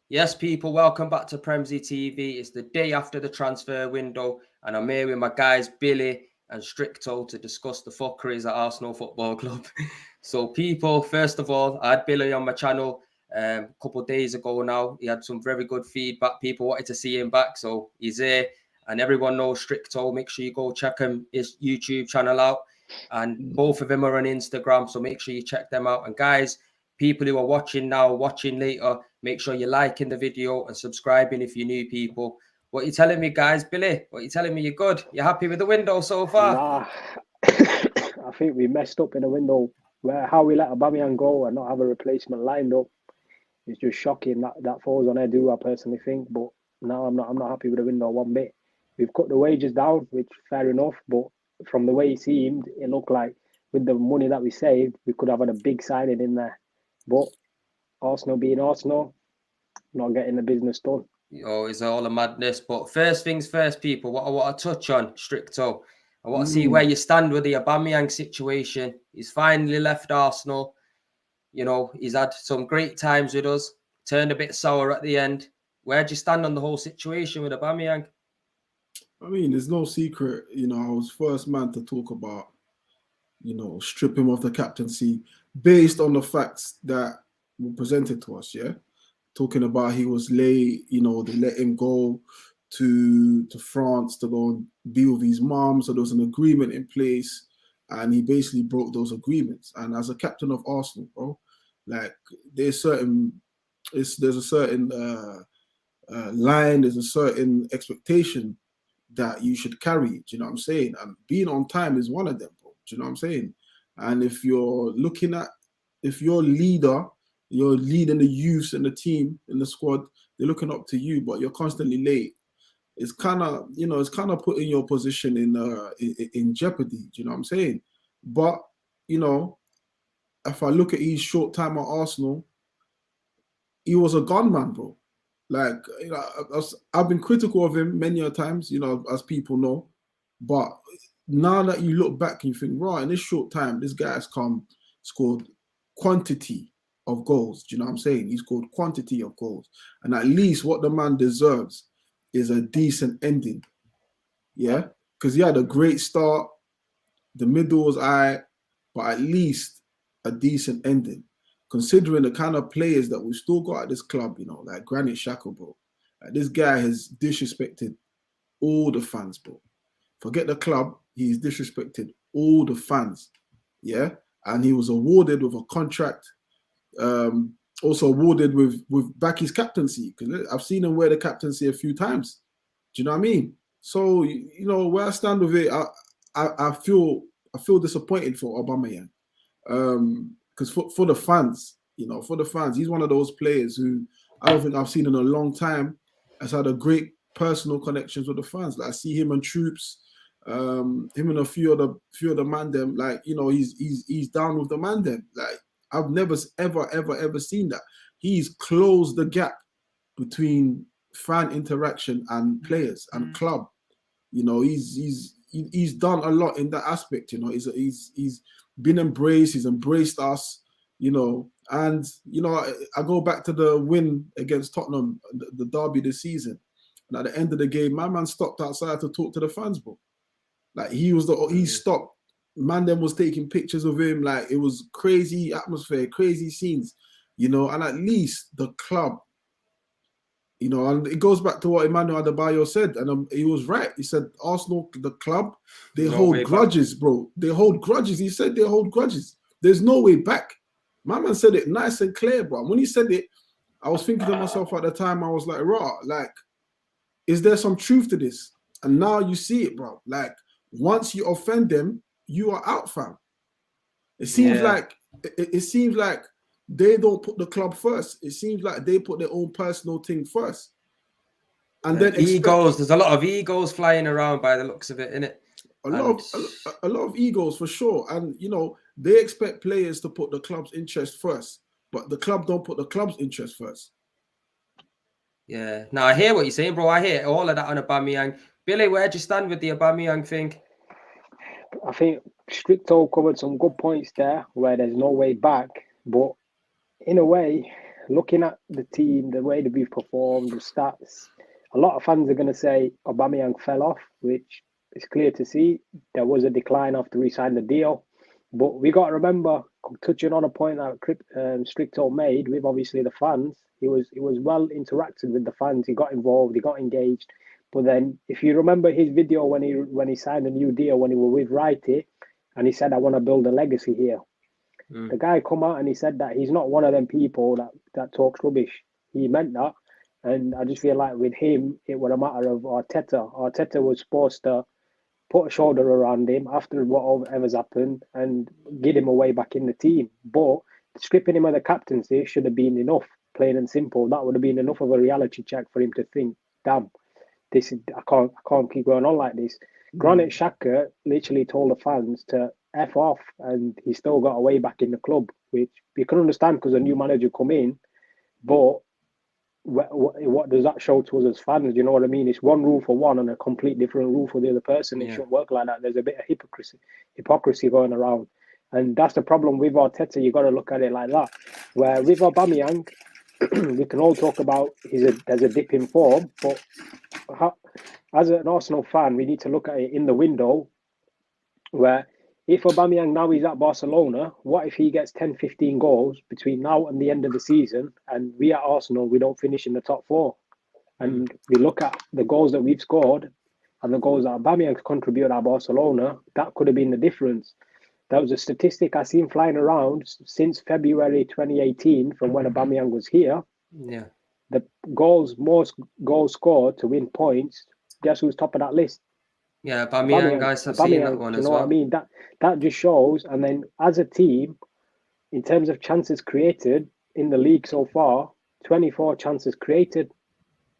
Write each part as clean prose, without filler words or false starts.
Yes, people, welcome back to Premsy TV. It's the day after the transfer window, and I'm here with my guys Billy and Stricto to discuss the fuckeries at Arsenal Football Club. So, people, first of all, I had Billy on my channel a couple of days ago now. He had some very good feedback. People wanted to see him back, so he's here. And everyone knows Stricto. Make sure you go check his YouTube channel out. And both of them are on Instagram, so make sure you check them out. And guys, people who are watching now, watching later, make sure you're liking the video and subscribing if you're new people. What are you telling me, guys? Billy, what are you telling me? You're good? You're happy with the window so far? Nah, I think we messed up in the window where how we let Aubameyang go and not have a replacement lined up. It's just shocking that falls on Edu, I personally think. But no, I'm not happy with the window one bit. We've cut the wages down, which fair enough. But from the way it seemed, it looked like with the money that we saved, we could have had a big signing in there. But Arsenal being Arsenal, not getting the business done. Oh, it's all a madness. But first things first, people, what I want to touch on, Stricto, I want to see where you stand with the Aubameyang situation. He's finally left Arsenal. You know, he's had some great times with us, turned a bit sour at the end. Where do you stand on the whole situation with Aubameyang? I mean, there's no secret. I was first man to talk about, strip him of the captaincy based on the facts that were presented to us, yeah? Talking about he was late, they let him go to France to go and be with his mom. So there was an agreement in place and he basically broke those agreements. And as a captain of Arsenal, bro, like there's a certain line, there's a certain expectation that you should carry. Do you know what I'm saying? And being on time is one of them, bro. Do you know what I'm saying? And if you're leader, you're leading the youths and the team in the squad, they're looking up to you, but you're constantly late. It's kind of putting your position in jeopardy. Do you know what I'm saying? But, if I look at his short time at Arsenal, he was a gunman, bro. Like, I've been critical of him many a times, as people know. But now that you look back and you think, right, in this short time, this guy has scored quantity of goals. Do you know what I'm saying? He scored quantity of goals. And at least what the man deserves is a decent ending. Yeah? Because he had a great start. The middle was alright, but at least a decent ending. Considering the kind of players that we've still got at this club, like Granit Xhaka, bro. Like, this guy has disrespected all the fans, bro. Forget the club, he's disrespected all the fans. Yeah? And he was awarded with a contract, also awarded with back his captaincy. Because I've seen him wear the captaincy a few times. Do you know what I mean? So, where I stand with it, I feel disappointed for Aubameyang. Because for the fans, he's one of those players who I don't think I've seen in a long time has had a great personal connections with the fans. Like I see him and Troops, him and a few of the man them, like, he's down with the man them. Like, I've never ever seen that. He's closed the gap between fan interaction and players and club. He's done a lot in that aspect. He's been embraced. He's embraced us. And I go back to the win against Tottenham, the derby this season. And at the end of the game, my man stopped outside to talk to the fans, bro. Like, he stopped. Man then was taking pictures of him. Like, it was crazy atmosphere, crazy scenes, and at least the club, and it goes back to what Emmanuel Adebayo said, and he was right. He said Arsenal, the club, they hold grudges, bro. They hold grudges. He said they hold grudges. There's no way back. My man said it nice and clear, bro. When he said it, I was thinking to myself at the time, I was like, raw, like, is there some truth to this? And now you see it, bro. Like, once you offend them, you are out, fam. It seems like they don't put the club first. It seems like they put their own personal thing first. And then egos. There's a lot of egos flying around by the looks of it, innit? A lot of egos for sure. And they expect players to put the club's interest first, but the club don't put the club's interest first. Yeah. Now I hear what you're saying, bro. I hear all of that on Aubameyang. Billy, where do you stand with the Aubameyang thing? I think Stricto covered some good points there where there's no way back. But in a way, looking at the team, the way that we've performed, the stats, a lot of fans are going to say Aubameyang fell off, which is clear to see. There was a decline after we signed the deal. But we got to remember, touching on a point that Stricto made with obviously the fans, he was well interacted with the fans. He got involved, he got engaged. But then, if you remember his video when he signed a new deal when he was with Righty, and he said, "I want to build a legacy here." The guy come out and he said that he's not one of them people that talks rubbish. He meant that, and I just feel like with him, it was a matter of Arteta. Arteta was supposed to put a shoulder around him after whatever's happened and get him away back in the team. But stripping him of the captaincy should have been enough, plain and simple. That would have been enough of a reality check for him to think, damn, this is I can't keep going on like this. Granit Xhaka literally told the fans to F off, and he still got away back in the club, which we can understand because a new manager come in, but what does that show to us as fans? You know what I mean? It's one rule for one and a complete different rule for the other person. It shouldn't work like that. There's a bit of hypocrisy going around. And that's the problem with Arteta. You got to look at it like that. Where with Aubameyang, we can all talk about there's a dip in form, but as an Arsenal fan, we need to look at it in the window where if Aubameyang now is at Barcelona, what if he gets 10, 15 goals between now and the end of the season, and we at Arsenal, we don't finish in the top four? And we look at the goals that we've scored and the goals that Aubameyang's contributed at Barcelona, that could have been the difference. That was a statistic I seen flying around since February 2018 from when Aubameyang was here. Yeah. The most goals scored to win points, guess who's top of that list? Yeah, Aubameyang, guys, I've seen that one as well. You know what I mean? That just shows. And then as a team, in terms of chances created in the league so far, 24 chances created.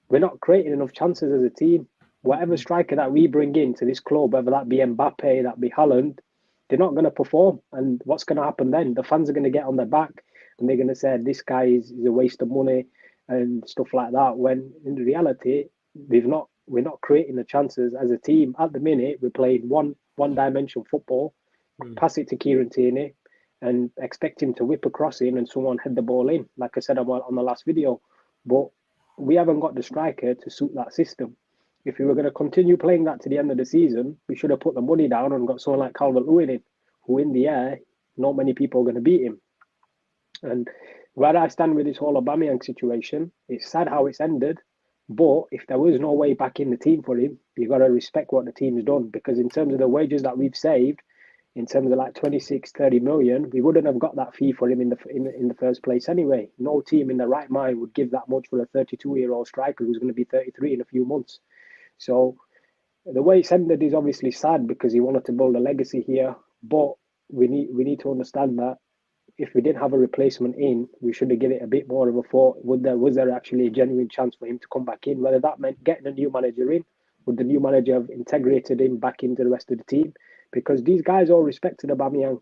We're not creating enough chances as a team. Whatever striker that we bring into this club, whether that be Mbappe, that be Haaland, they're not going to perform. And what's going to happen then? The fans are going to get on their back and they're going to say, this guy is a waste of money and stuff like that. When in reality, we're not creating the chances as a team. At the minute, we're playing one-dimensional football, pass it to Kieran Tierney and expect him to whip a cross in and someone head the ball in, like I said on the last video. But we haven't got the striker to suit that system. If we were going to continue playing that to the end of the season, we should have put the money down and got someone like Calvert-Lewin in, who in the air, not many people are going to beat him. And where I stand with this whole Aubameyang situation, it's sad how it's ended. But if there was no way back in the team for him, you got to respect what the team's done. Because in terms of the wages that we've saved, in terms of like 26, 30 million, we wouldn't have got that fee for him in the first place anyway. No team in the right mind would give that much for a 32-year-old striker who's going to be 33 in a few months. So the way it's ended is obviously sad because he wanted to build a legacy here. But we need to understand that if we didn't have a replacement in, we should have given it a bit more of a thought. Was there actually a genuine chance for him to come back in? Whether that meant getting a new manager in, would the new manager have integrated him back into the rest of the team? Because these guys all respected Aubameyang.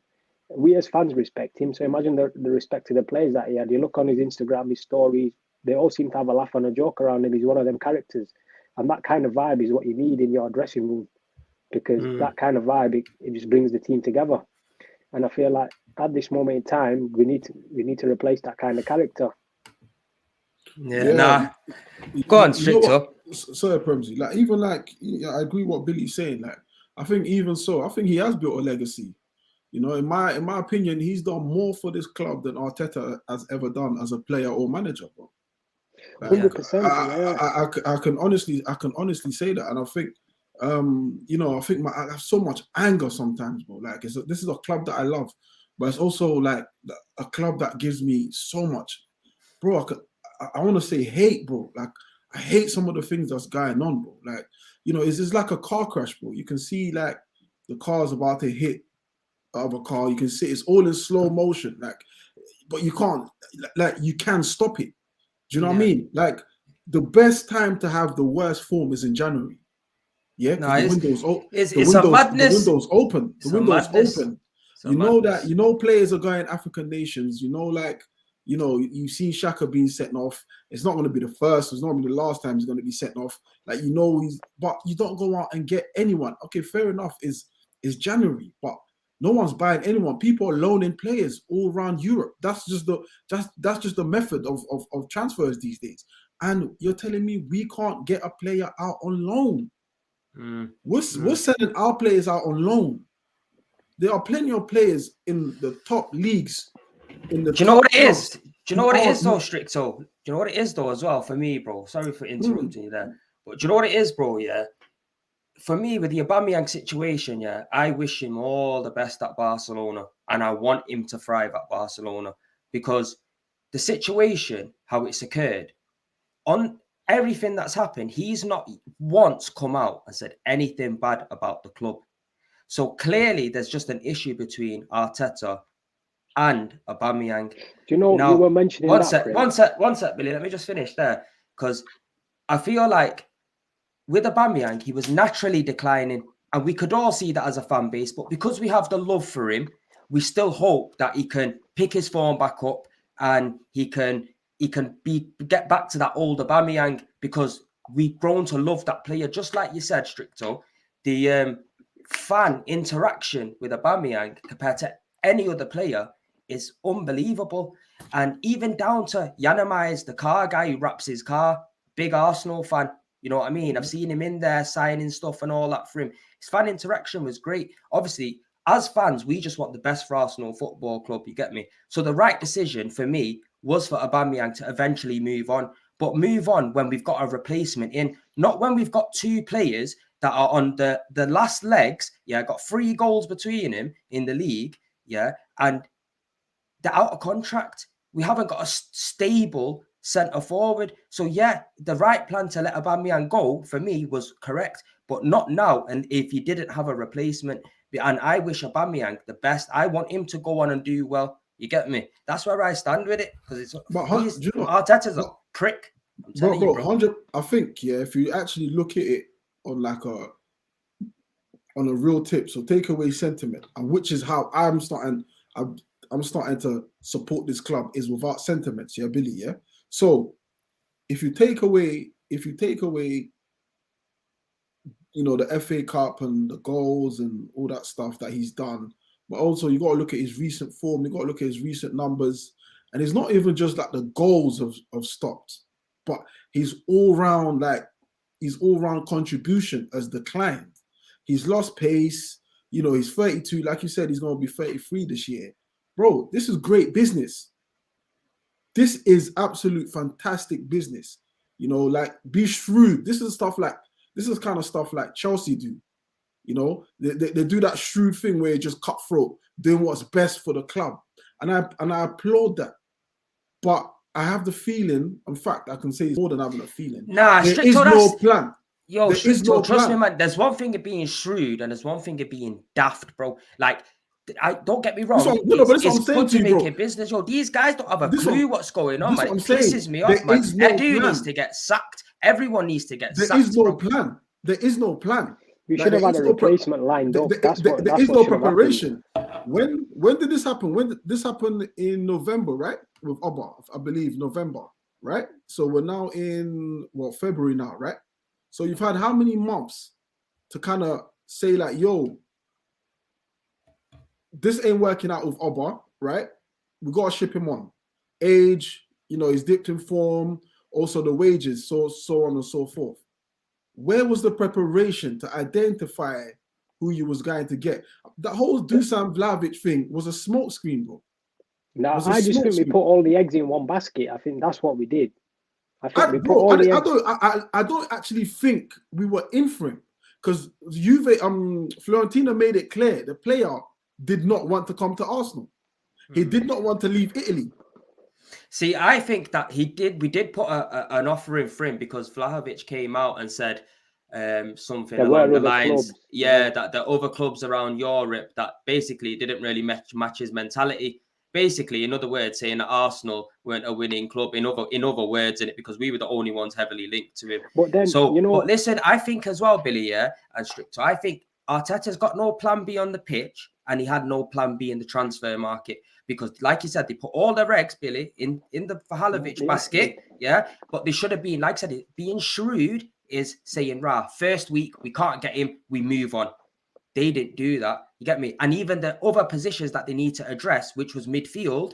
We as fans respect him. So imagine the respect to the players that he had. You look on his Instagram, his stories, they all seem to have a laugh and a joke around him. He's one of them characters. And that kind of vibe is what you need in your dressing room. Because that kind of vibe, it just brings the team together. And I feel like at this moment in time, we need to replace that kind of character. Yeah. Go on, Stricto. Sorry, Premsy. I agree what Billy's saying. Like, I think even so, I think he has built a legacy. You know, in my opinion, he's done more for this club than Arteta has ever done as a player or manager, bro. 100%. I can honestly say that, and I think. I have so much anger sometimes, bro. Like, this is a club that I love, but it's also like a club that gives me so much, bro. I want to say hate, bro. Like, I hate some of the things that's going on, bro. Like, it's just like a car crash, bro. You can see like the car's about to hit the other car. You can see it's all in slow motion, like, but you can't, like, you can stop it. Do you know what I mean? Like, the best time to have the worst form is in January. Yeah, the window's open. It's a madness. The window's open. The window's open. You know madness. that. Players are going African nations. You've seen Xhaka being sent off. It's not going to be the first. It's not going to be the last time he's going to be sent off. Like, but you don't go out and get anyone. Okay, fair enough. Is January, but No one's buying anyone. People are loaning players all around Europe. That's just the method of transfers these days. And you're telling me we can't get a player out on loan? We're sending our players out on loan. There are plenty of players in the top leagues. Do you know what it is? Do you know what it is though, Stricto? Do you know what it is though as well for me, bro? Sorry for interrupting you there. But do you know what it is, bro? Yeah. For me, with the Aubameyang situation, yeah, I wish him all the best at Barcelona. And I want him to thrive at Barcelona. Because the situation, how it's occurred, on everything that's happened, he's not once come out and said anything bad about the club. So clearly, there's just an issue between Arteta and Aubameyang. Do you know, now, you were mentioning one that, sec, Billy. Let me just finish there. Because I feel like with Aubameyang, he was naturally declining. And we could all see that as a fan base. But because we have the love for him, we still hope that he can pick his form back up and he can get back to that old Aubameyang, because we've grown to love that player. Just like you said, Stricto, the fan interaction with Aubameyang compared to any other player is unbelievable. And even down to Yanamai, the car guy who wraps his car, big Arsenal fan. You know what I mean? I've seen him in there signing stuff and all that for him. His fan interaction was great. Obviously, as fans, we just want the best for Arsenal Football Club. You get me? So the right decision for me was for Aubameyang to eventually move on. But move on when we've got a replacement in, not when we've got two players that are on the last legs. Yeah, got 3 goals between him in the league. Yeah, and they're out of contract. We haven't got a stable centre forward. So yeah, the right plan to let Aubameyang go for me was correct, but not now. And if you didn't have a replacement, and I wish Aubameyang the best. I want him to go on and do well. You get me? That's where I stand with it, because it's Arteta's a prick. I'm telling you, bro. 100. I think if you actually look at it on like a real tip, so take away sentiment, and which is how I'm starting to support this club, is without sentiments, Billy, yeah. So if you take away, the FA Cup and the goals and all that stuff that he's done, but also you got to look at his recent form, you got to look at his recent numbers, and it's not even just like the goals have stopped, but his all-round contribution has declined. He's lost pace. He's 32. Like you said, he's going to be 33 this year. Bro, this is great business. This is absolute fantastic business. Be shrewd. This is kind of stuff like Chelsea do. They do that shrewd thing where you just cutthroat, doing what's best for the club. And I applaud that. But I have the feeling, in fact, I can say it's more than having a feeling. Nah, there is no plan. Yo, Stricto, trust me, man. There's one thing of being shrewd and there's one thing of being daft, bro. Like, I don't get me wrong. It's good to make a business. Yo, these guys don't have a clue what's going on, man. It pisses me off, man. Edu needs to get sacked. Everyone needs to get sacked. There is no plan. There is no plan. We should have had a replacement lined up. There is no preparation. When did this happen? When did this happen? In November, right? With Oba, I believe November, right? So we're now in February now, right? So you've had how many months to kind of say like, yo, this ain't working out with Oba, right? We got to ship him on. Age, he's dipped in form, also the wages, so on and so forth. Where was the preparation to identify who you was going to get? That whole Dusan Vlahovic thing was a smokescreen, bro. No, I just think we put all the eggs in one basket. I think that's what we did. I don't actually think we were in for him, because Fiorentina made it clear the player did not want to come to Arsenal. He did not want to leave Italy. See, I think that we did put an offer in for him, because Vlahovic came out and said something along the lines, that the other clubs around Europe that basically didn't really match his mentality. Basically, in other words, saying that Arsenal weren't a winning club. In other words, in it, because we were the only ones heavily linked to him. But then, but listen, I think as well, Billy, and Stricto, I think Arteta's got no plan B on the pitch, and he had no plan B in the transfer market, because, like you said, they put all their eggs, Billy, in the Vlahovic basket, But they should have been, like I said, being shrewd is saying, first week we can't get him, we move on. They didn't do that. You get me? And even the other positions that they need to address, which was midfield,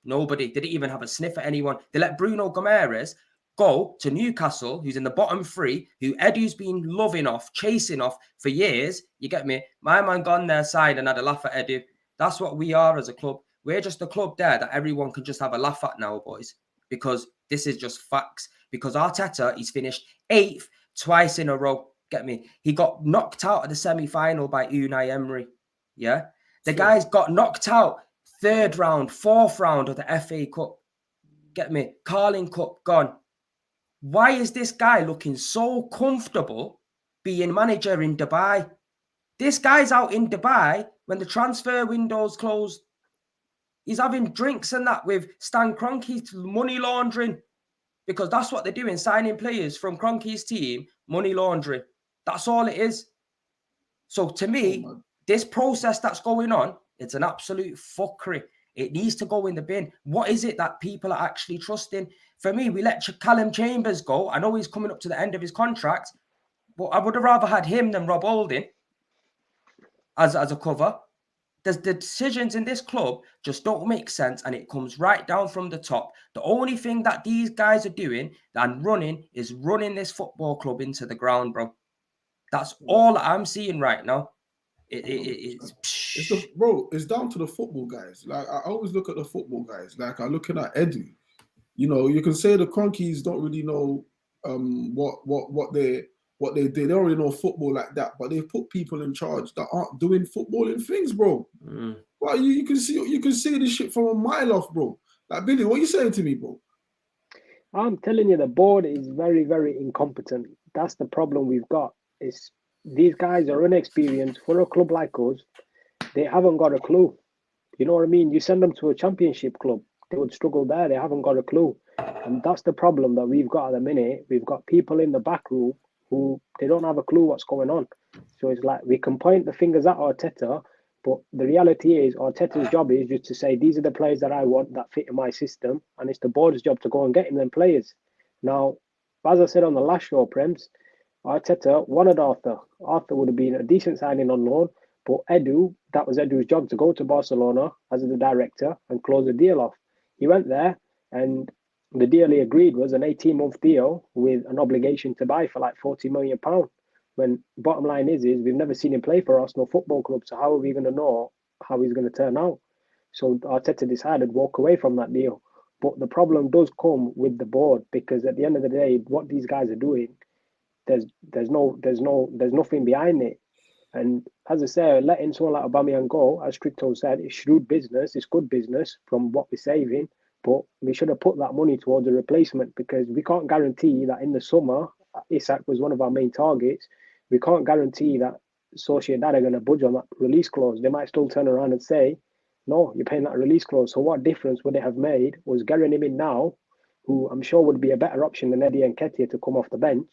nobody. They didn't even have a sniff at anyone. They let Bruno Gomes go to Newcastle, who's in the bottom three, who Edu's been loving off, chasing off for years. You get me? My man gone their side and had a laugh at Edu. That's what we are as a club. We're just a club there that everyone can just have a laugh at now, boys, because this is just facts. Because Arteta, he's finished 8th twice in a row. Get me? He got knocked out of the semi-final by Unai Emery. Yeah? The guy's got knocked out 3rd round, 4th round of the FA Cup. Get me? Carling Cup gone. Why is this guy looking so comfortable being manager in Dubai? This guy's out in Dubai when the transfer window's closed. He's having drinks and that with Stan Kroenke's money laundering, because that's what they're doing, signing players from Kroenke's team, money laundering. That's all it is. So to me, this process that's going on, it's an absolute fuckery. It needs to go in the bin. What is it that people are actually trusting? For me, we let Callum Chambers go. I know he's coming up to the end of his contract, but I would have rather had him than Rob Holding as a cover. The decisions in this club just don't make sense, and it comes right down from the top. The only thing that these guys are doing and running is running this football club into the ground, bro. That's all I'm seeing right now. It's down to the football guys. Like, I always look at the football guys. Like, I'm looking at Edu. You know, you can say the Kroenkes don't really know what they do. They already know football like that, but they've put people in charge that aren't doing footballing things, bro. Well, you can see this shit from a mile off, bro. Like, Billy, what are you saying to me, bro? I'm telling you, the board is very, very incompetent. That's the problem we've got. Is these guys are inexperienced. For a club like us, they haven't got a clue. You know what I mean? You send them to a championship club, they would struggle there. They haven't got a clue. And that's the problem that we've got at the minute. We've got people in the back room who they don't have a clue what's going on. So it's like we can point the fingers at Arteta, but the reality is Arteta's job is just to say, these are the players that I want that fit in my system. And it's the board's job to go and get him them players. Now, as I said on the last show, Prems, Arteta wanted Arthur. Arthur would have been a decent signing on loan, but Edu, that was Edu's job to go to Barcelona as the director and close the deal off. He went there, and the deal he agreed was an 18-month deal with an obligation to buy for like £40 million. When bottom line is we've never seen him play for Arsenal Football Club, so how are we going to know how he's going to turn out? So Arteta decided to walk away from that deal. But the problem does come with the board, because at the end of the day, what these guys are doing, there's nothing behind it. And as I say, letting someone like Aubameyang go, as Stricto said, it's shrewd business, it's good business from what we're saving, but we should have put that money towards a replacement, because we can't guarantee that in the summer, Isak was one of our main targets, we can't guarantee that Sociedad are going to budge on that release clause. They might still turn around and say, no, you're paying that release clause. So what difference would it have made was getting him in now, who I'm sure would be a better option than Eddie Nketiah to come off the bench.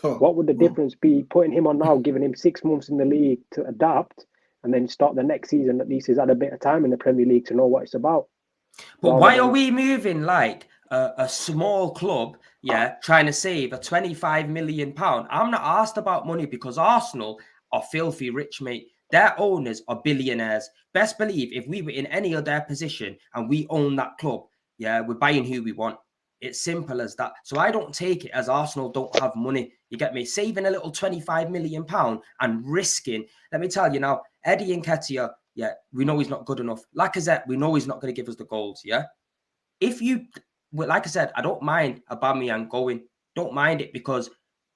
What would the difference be putting him on now, giving him 6 months in the league to adapt, and then start the next season? At least he's had a bit of time in the Premier League to know what it's about. But why are we moving like a small club, trying to save a £25 million? I'm not asked about money, because Arsenal are filthy rich, mate. Their owners are billionaires. Best believe if we were in any other position and we own that club, we're buying who we want. It's simple as that. So I don't take it as Arsenal don't have money. You get me? Saving a little £25 million and risking. Let me tell you now, Eddie Nketiah, we know he's not good enough. Lacazette, we know he's not going to give us the goals, If you, like I said, I don't mind Aubameyang going. Don't mind it, because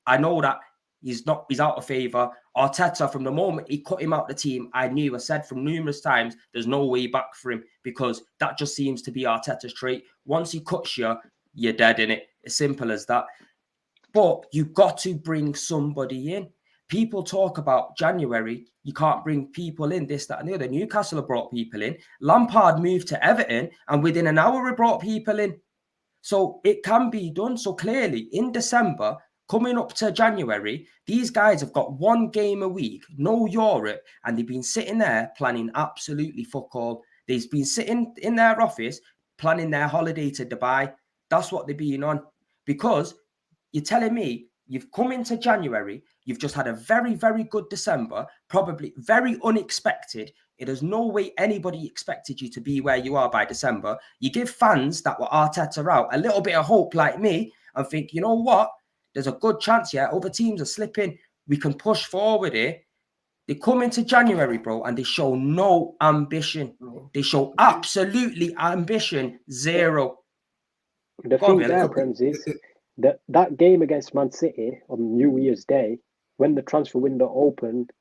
I know that he's out of favour. Arteta, from the moment he cut him out the team, I said from numerous times, there's no way back for him, because that just seems to be Arteta's trait. Once he cuts you, you're dead in it. As simple as that. But you've got to bring somebody in. People talk about January, you can't bring people in, this, that, and the other. Newcastle have brought people in. Lampard moved to Everton, and within an hour, we brought people in. So it can be done. So clearly, in December, coming up to January, these guys have got 1 game a week, no Europe, and they've been sitting there planning absolutely fuck all. They've been sitting in their office planning their holiday to Dubai. That's what they're being on. Because you're telling me You've come into January, you've just had a very, very good December, probably very unexpected. There's no way anybody expected you to be where you are by December. You give fans that were Arteta out a little bit of hope like me and think, you know what? There's a good chance, yeah, other teams are slipping. We can push forward here. They come into January, bro, and they show no ambition. They show absolutely ambition, zero. The Go on, thing Billy. there, Prem, is that game against Man City on New Year's Day, when the transfer window opened,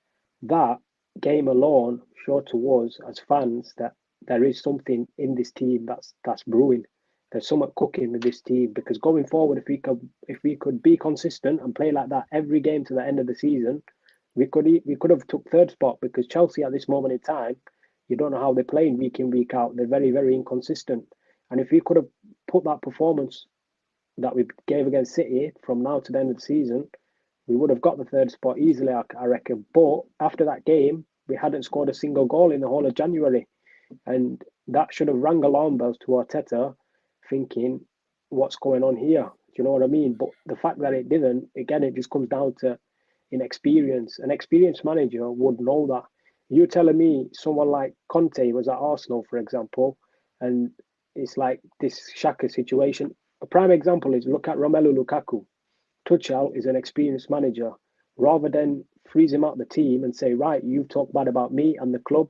that game alone showed to us as fans that there is something in this team that's brewing. There's something cooking with this team, because going forward, if we could be consistent and play like that every game to the end of the season, we could have took third spot, because Chelsea at this moment in time, you don't know how they're playing week in, week out. They're very, very inconsistent. And if we could have put that performance that we gave against City from now to the end of the season, we would have got the third spot easily, I reckon. But after that game, we hadn't scored a single goal in the whole of January. And that should have rang alarm bells to Arteta, thinking, what's going on here? Do you know what I mean? But the fact that it didn't, again, it just comes down to inexperience. An experienced manager would know that. You're telling me someone like Conte was at Arsenal, for example, and it's like this Xhaka situation. A prime example is, look at Romelu Lukaku. Tuchel is an experienced manager. Rather than freeze him out the team and say, right, you've talked bad about me and the club,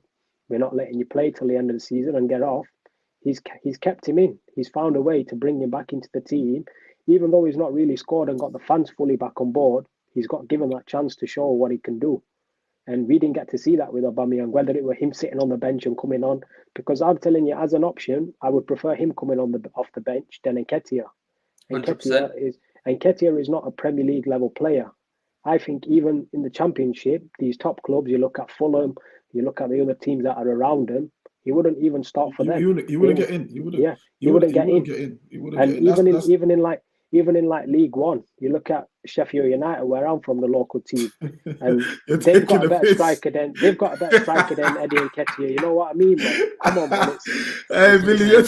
we're not letting you play till the end of the season and get off. He's kept him in. He's found a way to bring him back into the team. Even though he's not really scored and got the fans fully back on board, he's got given that chance to show what he can do. And we didn't get to see that with Aubameyang, whether it were him sitting on the bench and coming on. Because I'm telling you, as an option, I would prefer him coming on off the bench than Nketiah. Nketiah is not a Premier League level player. I think even in the Championship, these top clubs, you look at Fulham, you look at the other teams that are around him, he wouldn't even start for them. He wouldn't get in. He wouldn't get in. Even in League One, you look at Sheffield United, where I'm from, the local team, and they've got a better striker than Eddie Nketiah. You know what I mean, man? Come on, man. Hey, Billy,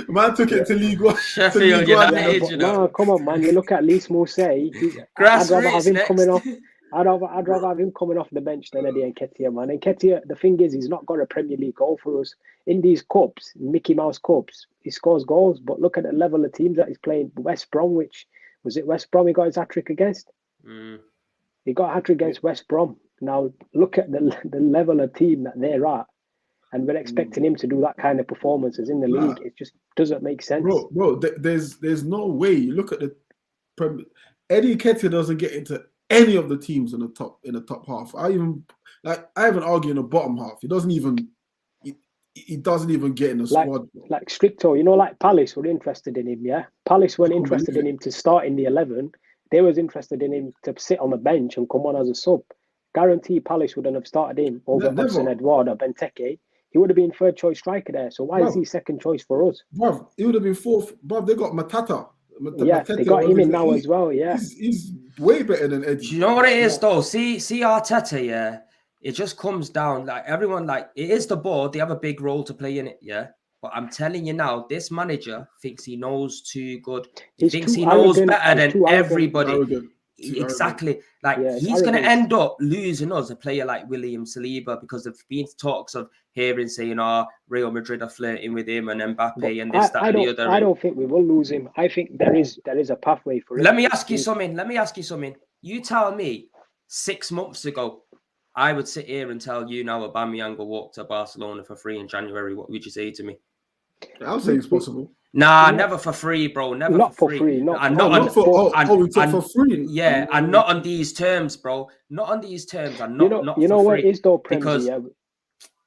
man took it to League One. Sheffield United, you know. No, come on, man. You look at Lys Mousset. I'd rather have him coming off. I'd rather have him coming off the bench than Eddie Nketiah, man. Nketiah, the thing is, he's not got a Premier League goal for us. In these cups, Mickey Mouse cups, he scores goals, but look at the level of teams that he's playing. West Bromwich, was it West Brom he got his hat-trick against? He got a hat-trick against West Brom. Now, look at the level of team that they're at, and we're expecting him to do that kind of performances in the league. It just doesn't make sense. Bro, there's no way. You look at Eddie Nketiah doesn't get into any of the teams in the top half. I even argue in the bottom half. He doesn't even get in the squad. Like Stricto, like Palace were interested in him, yeah? Palace weren't interested in him to start in the 11. They was interested in him to sit on the bench and come on as a sub. Guarantee Palace wouldn't have started him over Hudson Edouard or Benteke. He would have been third choice striker there. So why is he second choice for us? Bruv, he would have been fourth. Bruv, they got Matata. They got him in now as well, yeah. He's way better than Eddie. Do you know what it is, though? See Arteta, yeah? It just comes down, like, everyone, like, it is the board. They have a big role to play in it, yeah? But I'm telling you now, this manager thinks he knows too good. He thinks he knows better than everybody. Exactly. Like, he's going to end up losing us a player like William Saliba, because there've been talks of hearing saying, Real Madrid are flirting with him and Mbappe and this, that, and the other. I don't think we will lose him. I think there is a pathway for him. Let me ask you something. You tell me 6 months ago, I would sit here and tell you now Aubameyang will walk to Barcelona for free in January. What would you say to me? I'll say it's possible. Nah, never for free, bro. Never not for free. Not for free. Yeah, and not on these terms, bro. Not on these terms, and not for free. You know what it is though, because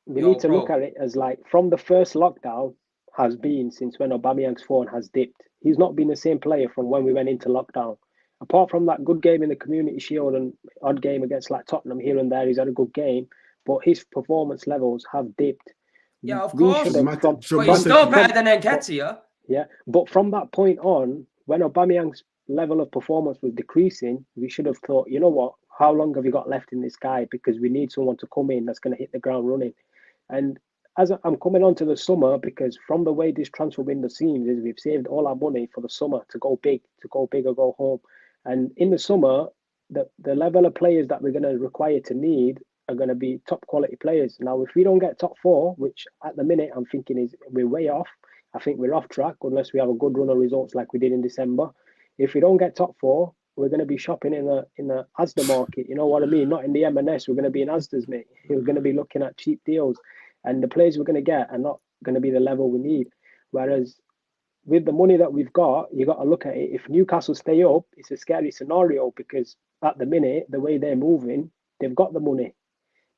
we need to look at it as like from the first lockdown has been since when Aubameyang's form has dipped. He's not been the same player from when we went into lockdown. Apart from that good game in the Community Shield and odd game against like Tottenham here and there, he's had a good game, but his performance levels have dipped. Yeah, of course. But he's still better than Nketiah. Yeah, but from that point on, when Aubameyang's level of performance was decreasing, we should have thought, you know what, how long have you got left in this guy? Because we need someone to come in that's going to hit the ground running. And as I'm coming on to the summer, because from the way this transfer window seems, is we've saved all our money for the summer to go big or go home. And in the summer, the level of players that we're going to require to need are going to be top quality players. Now, if we don't get top 4, which at the minute I'm thinking is we're way off, I think we're off track unless we have a good run of results like we did in December. If we don't get top 4, we're going to be shopping in the Asda market. You know what I mean? Not in the M&S. We're going to be in Asda's, mate. We're going to be looking at cheap deals, and the players we're going to get are not going to be the level we need. Whereas with the money that we've got, you got to look at it. If Newcastle stay up, it's a scary scenario because at the minute, the way they're moving, they've got the money.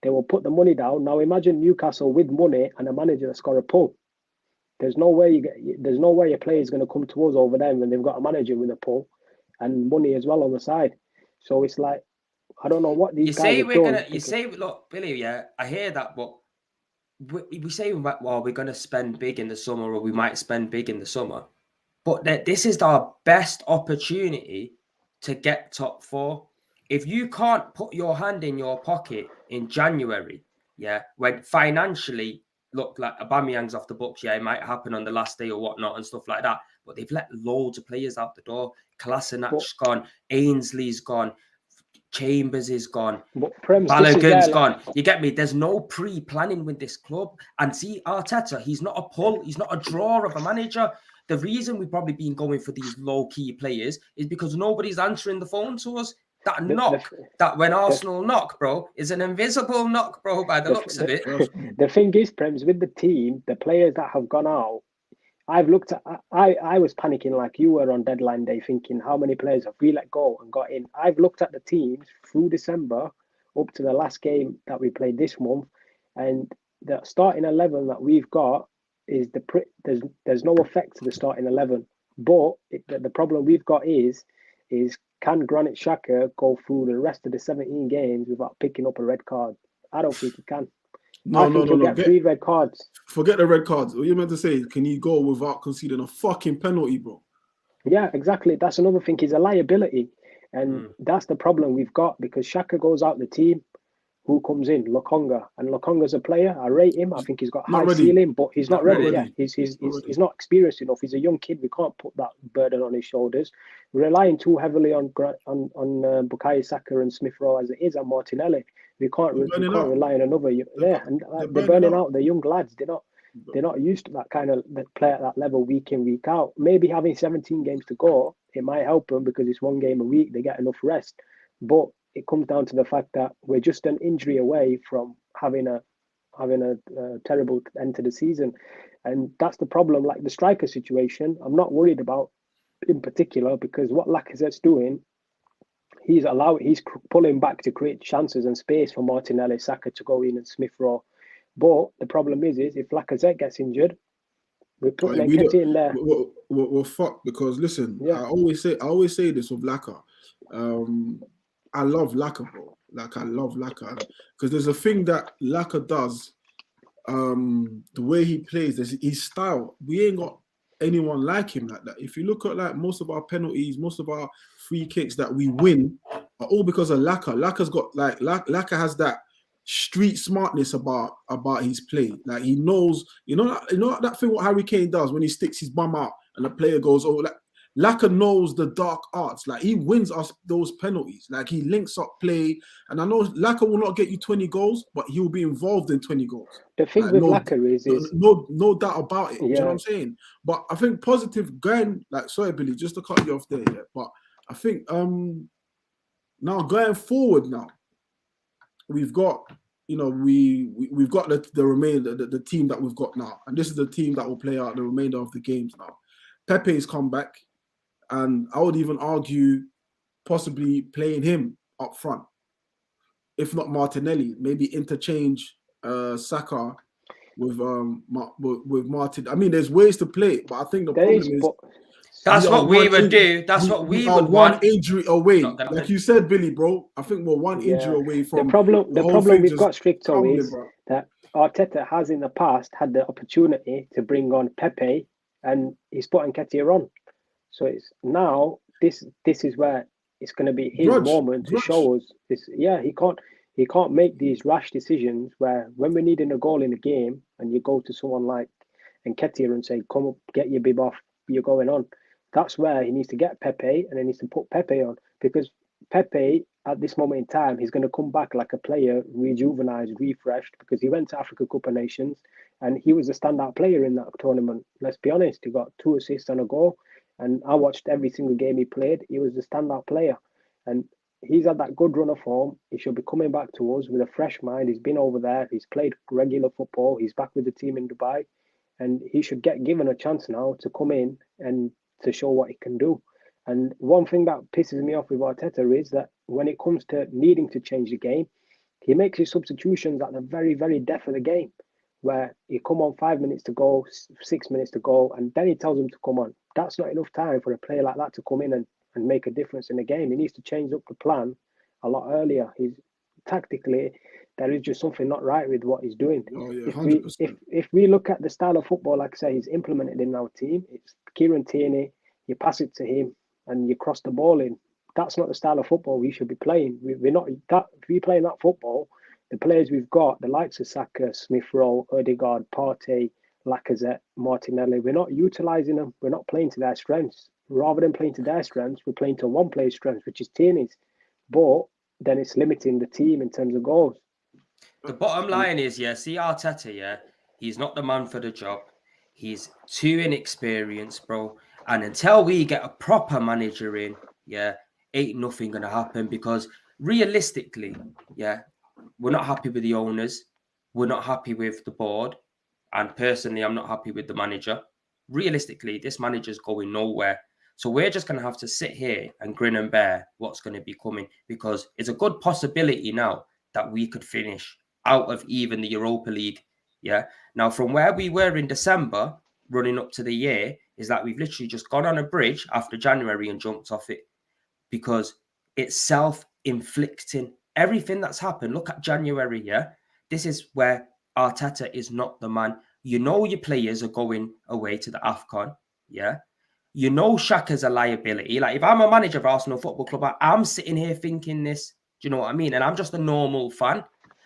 They will put the money down. Now imagine Newcastle with money and a manager that's got a pull. There's no way a player is going to come to us over them when they've got a manager with a pull and money as well on the side. So it's like, I don't know what these guys have done. You say, look, Billy, yeah, I hear that, but we say, well, we're going to spend big in the summer, or we might spend big in the summer. But this is our best opportunity to get top 4. If you can't put your hand in your pocket in January, yeah, when financially, look, like Aubameyang's off the books, yeah, it might happen on the last day or whatnot and stuff like that. But they've let loads of players out the door. Kolasinac's gone, Ainsley's gone, Chambers is gone, Balogun's gone. You get me? There's no pre-planning with this club. And see, Arteta, he's not a pull, he's not a draw of a manager. The reason we've probably been going for these low-key players is because nobody's answering the phone to us. That knock, that when Arsenal knock, bro, is an invisible knock, bro, by the looks of it. The thing is, Prems, with the team, the players that have gone out, I've looked at, I was panicking like you were on deadline day thinking, how many players have we let go and got in? I've looked at the teams through December up to the last game that we played this month, and the starting 11 that we've got is there's no effect to the starting 11. But the problem we've got is can Granit Xhaka go through the rest of the 17 games without picking up a red card? I don't think he can. No. Get 3 red cards. Forget the red cards. What you meant to say? Can he go without conceding a fucking penalty, bro? Yeah, exactly. That's another thing. He's a liability, and that's the problem we've got because Xhaka goes out the team. Who comes in? Lokonga, and Lokonga's a player. I rate him. I think he's got high ceiling, but he's not ready. Yeah, he's not experienced enough. He's a young kid. We can't put that burden on his shoulders. We're relying too heavily on Bukayo Saka and Smith Rowe as it is, and Martinelli. We can't rely on another. Yeah, and they're burning out the young lads. They're not used to that kind of play at that level week in, week out. Maybe having 17 games to go, it might help them because it's 1 game a week. They get enough rest, but it comes down to the fact that we're just an injury away from having a terrible end to the season, and that's the problem. Like the striker situation, I'm not worried about in particular because what Lacazette's doing, he's pulling back to create chances and space for Martinelli, Saka to go in and Smith Rowe. But the problem is if Lacazette gets injured, we're putting Nketiah in there. We're fucked because listen, I always say this with Laka. I love Laka, bro. Like I love Laka because there's a thing that Laka does. The way he plays, his style. We ain't got anyone like him like that. If you look at like most of our penalties, most of our free kicks that we win are all because of Laka. Laka's got like Laka has that street smartness about his play. Like he knows, you know that thing what Harry Kane does when he sticks his bum out and the player goes, oh, like Laka knows the dark arts. Like he wins us those penalties. Like he links up play. And I know Laka will not get you 20 goals, but he will be involved in 20 goals. The thing with Laka is no doubt about it. Yeah. Do you know what I'm saying? But I think positive going, like, sorry, Billy, just to cut you off there. Yeah, but I think now going forward now, we've got, we've got the remainder, the team that we've got now. And this is the team that will play out the remainder of the games now. Pepe's come back. And I would even argue possibly playing him up front. If not Martinelli, maybe interchange Saka with Martin. I mean, there's ways to play it, but I think the problem is that's what we would do. That's what we would want. One injury away, like you said, Billy, bro. I think we're one injury away from the problem we've got, Stricto, is that Arteta has in the past had the opportunity to bring on Pepe, and he's put Nketiah on. So it's now this is where it's going to be his moment to show us this. Yeah, he can't make these rash decisions where when we're needing a goal in a game and you go to someone like Nketiah and say, "Come up, get your bib off, you're going on." That's where he needs to get Pepe, and he needs to put Pepe on, because Pepe at this moment in time, he's going to come back like a player, rejuvenized, refreshed, because he went to Africa Cup of Nations and he was a standout player in that tournament. Let's be honest, he got 2 assists and a goal, and I watched every single game he played. He was a standout player, and he's had that good run of form. He should be coming back to us with a fresh mind. He's been over there. He's played regular football. He's back with the team in Dubai, and he should get given a chance now to come in and to show what he can do. And one thing that pisses me off with Arteta is that when it comes to needing to change the game, he makes his substitutions at the very, very death of the game, where he come on 5 minutes to go, 6 minutes to go, and then he tells him to come on. That's not enough time for a player like that to come in and make a difference in the game. He needs to change up the plan a lot earlier. He's tactically, there is just something not right with what he's doing. Oh yeah, 100%. If we look at the style of football, like I say, he's implemented in our team. It's Kieran Tierney. You pass it to him and you cross the ball in. That's not the style of football we should be playing. We're not that. If we play that football, the players we've got, the likes of Saka, Smith Rowe, Odegaard, Partey, Lacazette, Martinelli, we're not utilising them. We're not playing to their strengths. Rather than playing to their strengths, we're playing to one player's strengths, which is Tierney's. But then it's limiting the team in terms of goals. The bottom line is, yeah, see Arteta, yeah, he's not the man for the job. He's too inexperienced, bro. And until we get a proper manager in, yeah, ain't nothing going to happen, because realistically, yeah, we're not happy with the owners. We're not happy with the board. And personally, I'm not happy with the manager. Realistically, this manager's going nowhere. So we're just going to have to sit here and grin and bear what's going to be coming, because it's a good possibility now that we could finish out of even the Europa League. Yeah. Now, from where we were in December, running up to the year, is that we've literally just gone on a bridge after January and jumped off it, because it's self-inflicting. Everything that's happened, look at January, yeah? This is where Arteta is not the man. You know your players are going away to the AFCON, yeah? You know Xhaka's a liability. Like, if I'm a manager of Arsenal Football Club, I'm sitting here thinking this. Do you know what I mean? And I'm just a normal fan.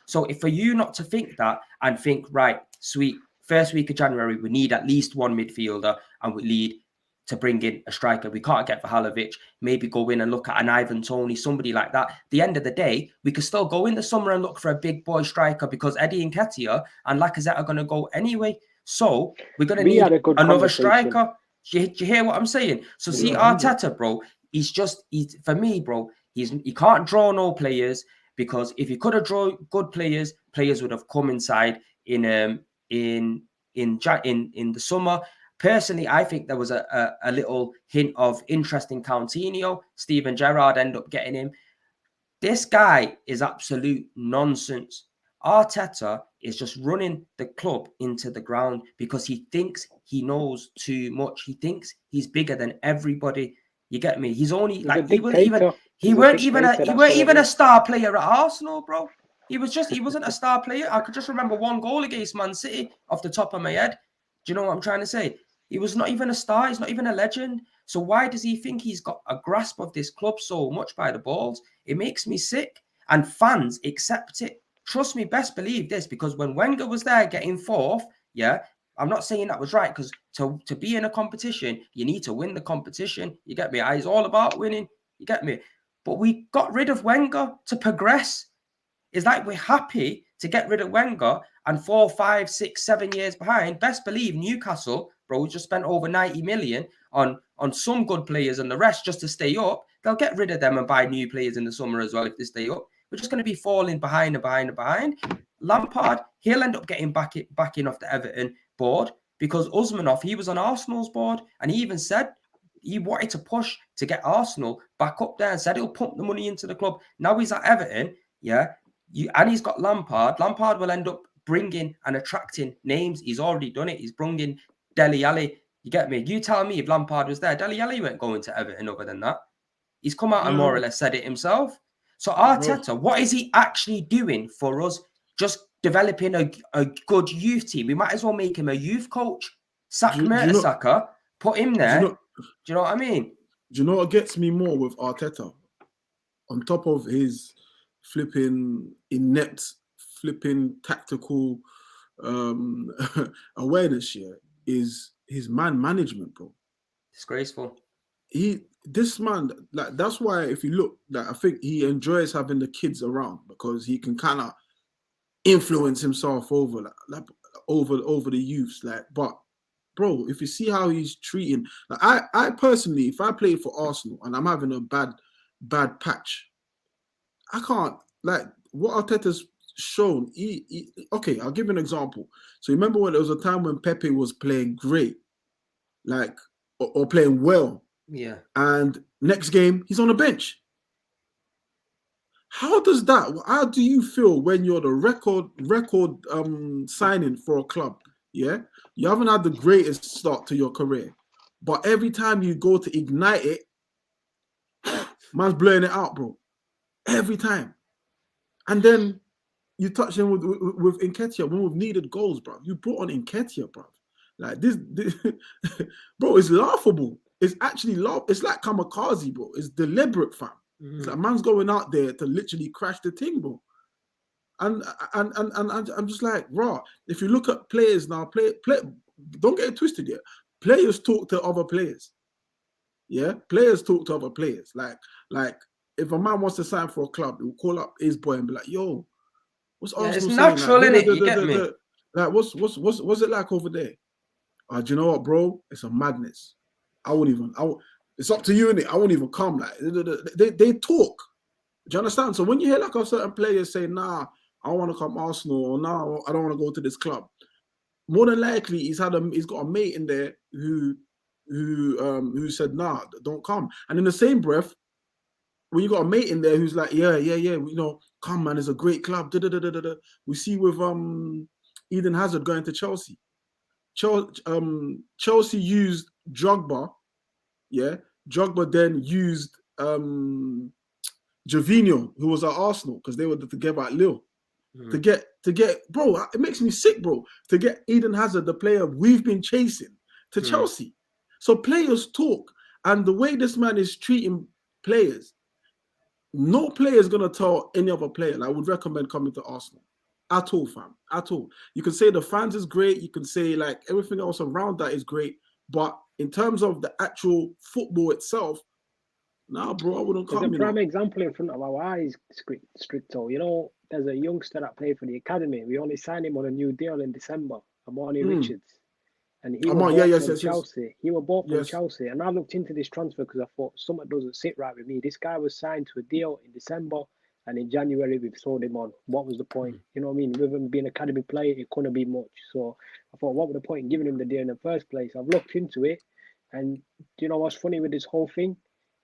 So if for you not to think that and think, right, sweet, first week of January, we need at least one midfielder and we need to bring in a striker. We can't get Vahalovic. Maybe go in and look at an Ivan Toney, somebody like that. At the end of the day, we could still go in the summer and look for a big boy striker, because Eddie Nketiah and Lacazette are going to go anyway. So we're going to need another striker. Do you hear what I'm saying? So see, Arteta, bro, he's for me, bro, he can't draw no players, because if he could have drawn good players, players would have come inside in the summer. Personally, I think there was a little hint of interest in Coutinho. Steven Gerrard ended up getting him. This guy is absolute nonsense. Arteta is just running the club into the ground because he thinks he knows too much. He thinks he's bigger than everybody. You get me? He's only like he weren't even a star player at Arsenal, bro. He wasn't a star player. I could just remember one goal against Man City off the top of my head. Do you know what I'm trying to say? He was not even a star. He's not even a legend. So why does he think he's got a grasp of this club so much by the balls? It makes me sick. And fans accept it. Trust me, best believe this, because when Wenger was there getting fourth, yeah, I'm not saying that was right, because to be in a competition, you need to win the competition. You get me? It's all about winning. You get me? But we got rid of Wenger to progress. It's like we're happy to get rid of Wenger and 4, 5, 6, 7 years behind. Best believe Newcastle, bro, just spent over 90 million on some good players, and the rest just to stay up. They'll get rid of them and buy new players in the summer as well if they stay up. We're just going to be falling behind. Lampard, he'll end up getting back in off the Everton board, because Usmanov, he was on Arsenal's board, and he even said he wanted to push to get Arsenal back up there, and said he'll pump the money into the club. Now he's at Everton, yeah, and he's got Lampard. Lampard will end up bringing and attracting names. He's already done it. He's brought in Dele Alli. You get me? You tell me if Lampard was there, Dele Alli weren't going to Everton other than that. He's come out and more or less said it himself. So Arteta, what is he actually doing for us? Just developing a good youth team. We might as well make him a youth coach. Sack Mertesacker, put him there. Do you know what I mean? Do you know what gets me more with Arteta? On top of his flipping inept, flipping tactical awareness here, is his man management, bro. Disgraceful. this man, like, that's why if you look, like, I think he enjoys having the kids around because he can kind of influence himself over over the youths. Like, but bro, if you see how he's treating, like, I personally, if I played for Arsenal and I'm having a bad patch, I can't, like, what Arteta's shown. Okay, I'll give you an example. So remember when there was a time when Pepe was playing great, like, or playing well, Yeah. and next game he's on the bench. How do you feel when you're the record signing for a club? Yeah, you haven't had the greatest start to your career, but every time you go to ignite it, man's blowing it out, bro. Every time. And then you touch him with Nketiah when we've needed goals, bro. You brought on Nketiah, bro. Like this bro, it's laughable. It's actually it's like kamikaze, bro. It's deliberate, fam. It's like man's going out there to literally crash the thing, bro. And I'm just like, raw. If you look at players now, don't get it twisted yet. Players talk to other players. Yeah, players talk to other players. Like if a man wants to sign for a club, he'll call up his boy and be like, "Yo, what's Arsenal it's saying?" natural, Like, innit? You get me? like, what's it like over there? Do you know what, bro? It's a madness. It's up to you, innit? I won't even come. Like, they talk. Do you understand? So when you hear like a certain player say, "Nah, I want to come Arsenal," or "Nah, I don't want to go to this club," more than likely he's got a mate in there who said, "Nah, don't come." And in the same breath, when you got a mate in there who's like, "Yeah, you know, come, man, it's a great club." We see with Eden Hazard going to Chelsea. Chelsea used Drogba, yeah. Drogba then used Jorginho, who was at Arsenal, because they were together at Lille. To get, bro, it makes me sick, bro. To get Eden Hazard, the player we've been chasing, to Chelsea. So players talk, and the way this man is treating players, no player is gonna tell any other player, like, I would recommend coming to Arsenal. At all, fam. At all. You can say the fans is great. You can say like everything else around that is great. But in terms of the actual football itself, nah, bro, I wouldn't come. There's a prime example in front of our eyes, Stricto. You know, there's a youngster that played for the academy. We only signed him on a new deal in December, Amani Richards. And he was bought from Chelsea. He was bought from Chelsea. And I looked into this transfer because I thought something doesn't sit right with me. This guy was signed to a deal in December, and in January we've sold him on. What was the point? You know what I mean? With him being an academy player, it couldn't be much. So I thought, what was the point in giving him the deal in the first place? I've looked into it, and do you know what's funny with this whole thing?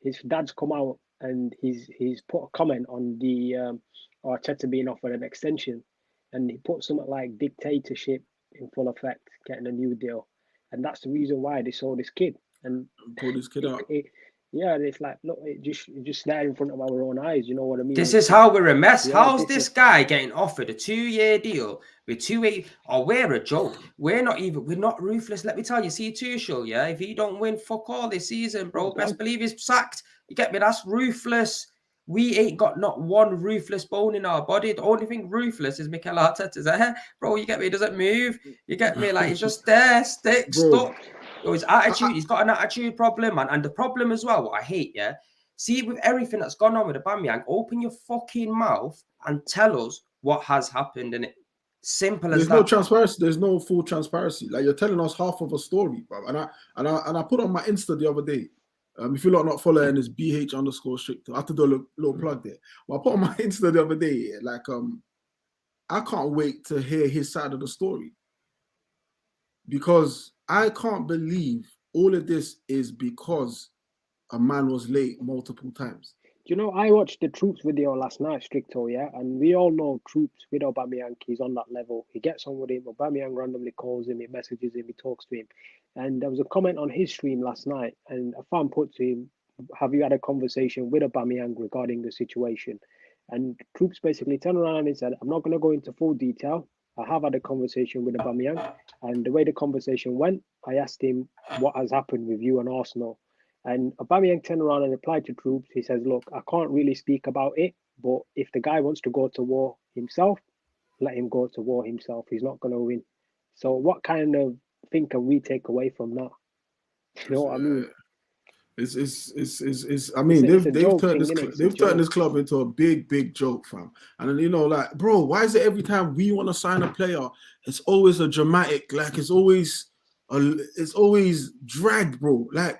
His dad's come out and he's put a comment on the Arteta being offered an extension, and he put something like dictatorship in full effect, getting a new deal. And that's the reason why they sold this kid. And pull this kid out. Yeah, it's like, look, it just there in front of our own eyes. You know what I mean? This is how we're a mess. Yeah, how's this guy getting offered a 2-year deal with 2-8? Oh, we're a joke. We're not ruthless. Let me tell you, see Tuchel, yeah? If he don't win fuck all this season, bro, best believe he's sacked. You get me? That's ruthless. We ain't got not one ruthless bone in our body. The only thing ruthless is Mikel Arteta's hair. Bro, you get me? He doesn't move. You get me? Like, he's just there, stuck. Yo, his attitude, he's got an attitude problem, man. And the problem as well, what I hate, yeah? See, with everything that's gone on with Aubameyang, open your fucking mouth and tell us what has happened. And it simple as that. There's no transparency. There's no full transparency. Like, you're telling us half of a story, bro. And I put on my Insta the other day. If you're not following, it's BH_Stricto. I have to do a little plug there. Well, I put on my Insta the other day, like, I can't wait to hear his side of the story, because I can't believe all of this is because a man was late multiple times. Do you know, I watched the Troops video last night, Stricto, yeah? And we all know Troops with Aubameyang, he's on that level. He gets on with him. Aubameyang randomly calls him, he messages him, he talks to him. And there was a comment on his stream last night, and a fan put to him, have you had a conversation with Aubameyang regarding the situation? And Troops basically turned around and said, I'm not going to go into full detail. I have had a conversation with Aubameyang, and the way the conversation went, I asked him what has happened with you and Arsenal. And Aubameyang turned around and replied to Troops. He says, look, I can't really speak about it, but if the guy wants to go to war himself, let him go to war himself. He's not going to win. So what kind of thing can we take away from that? You know what I mean? I mean, It's a they've joke turned thing, this innit? It's a they've turned joke. this club into a big joke, fam. And then, you know, like, bro, why is it every time we want to sign a player, it's always a dramatic, like it's always dragged, bro. Like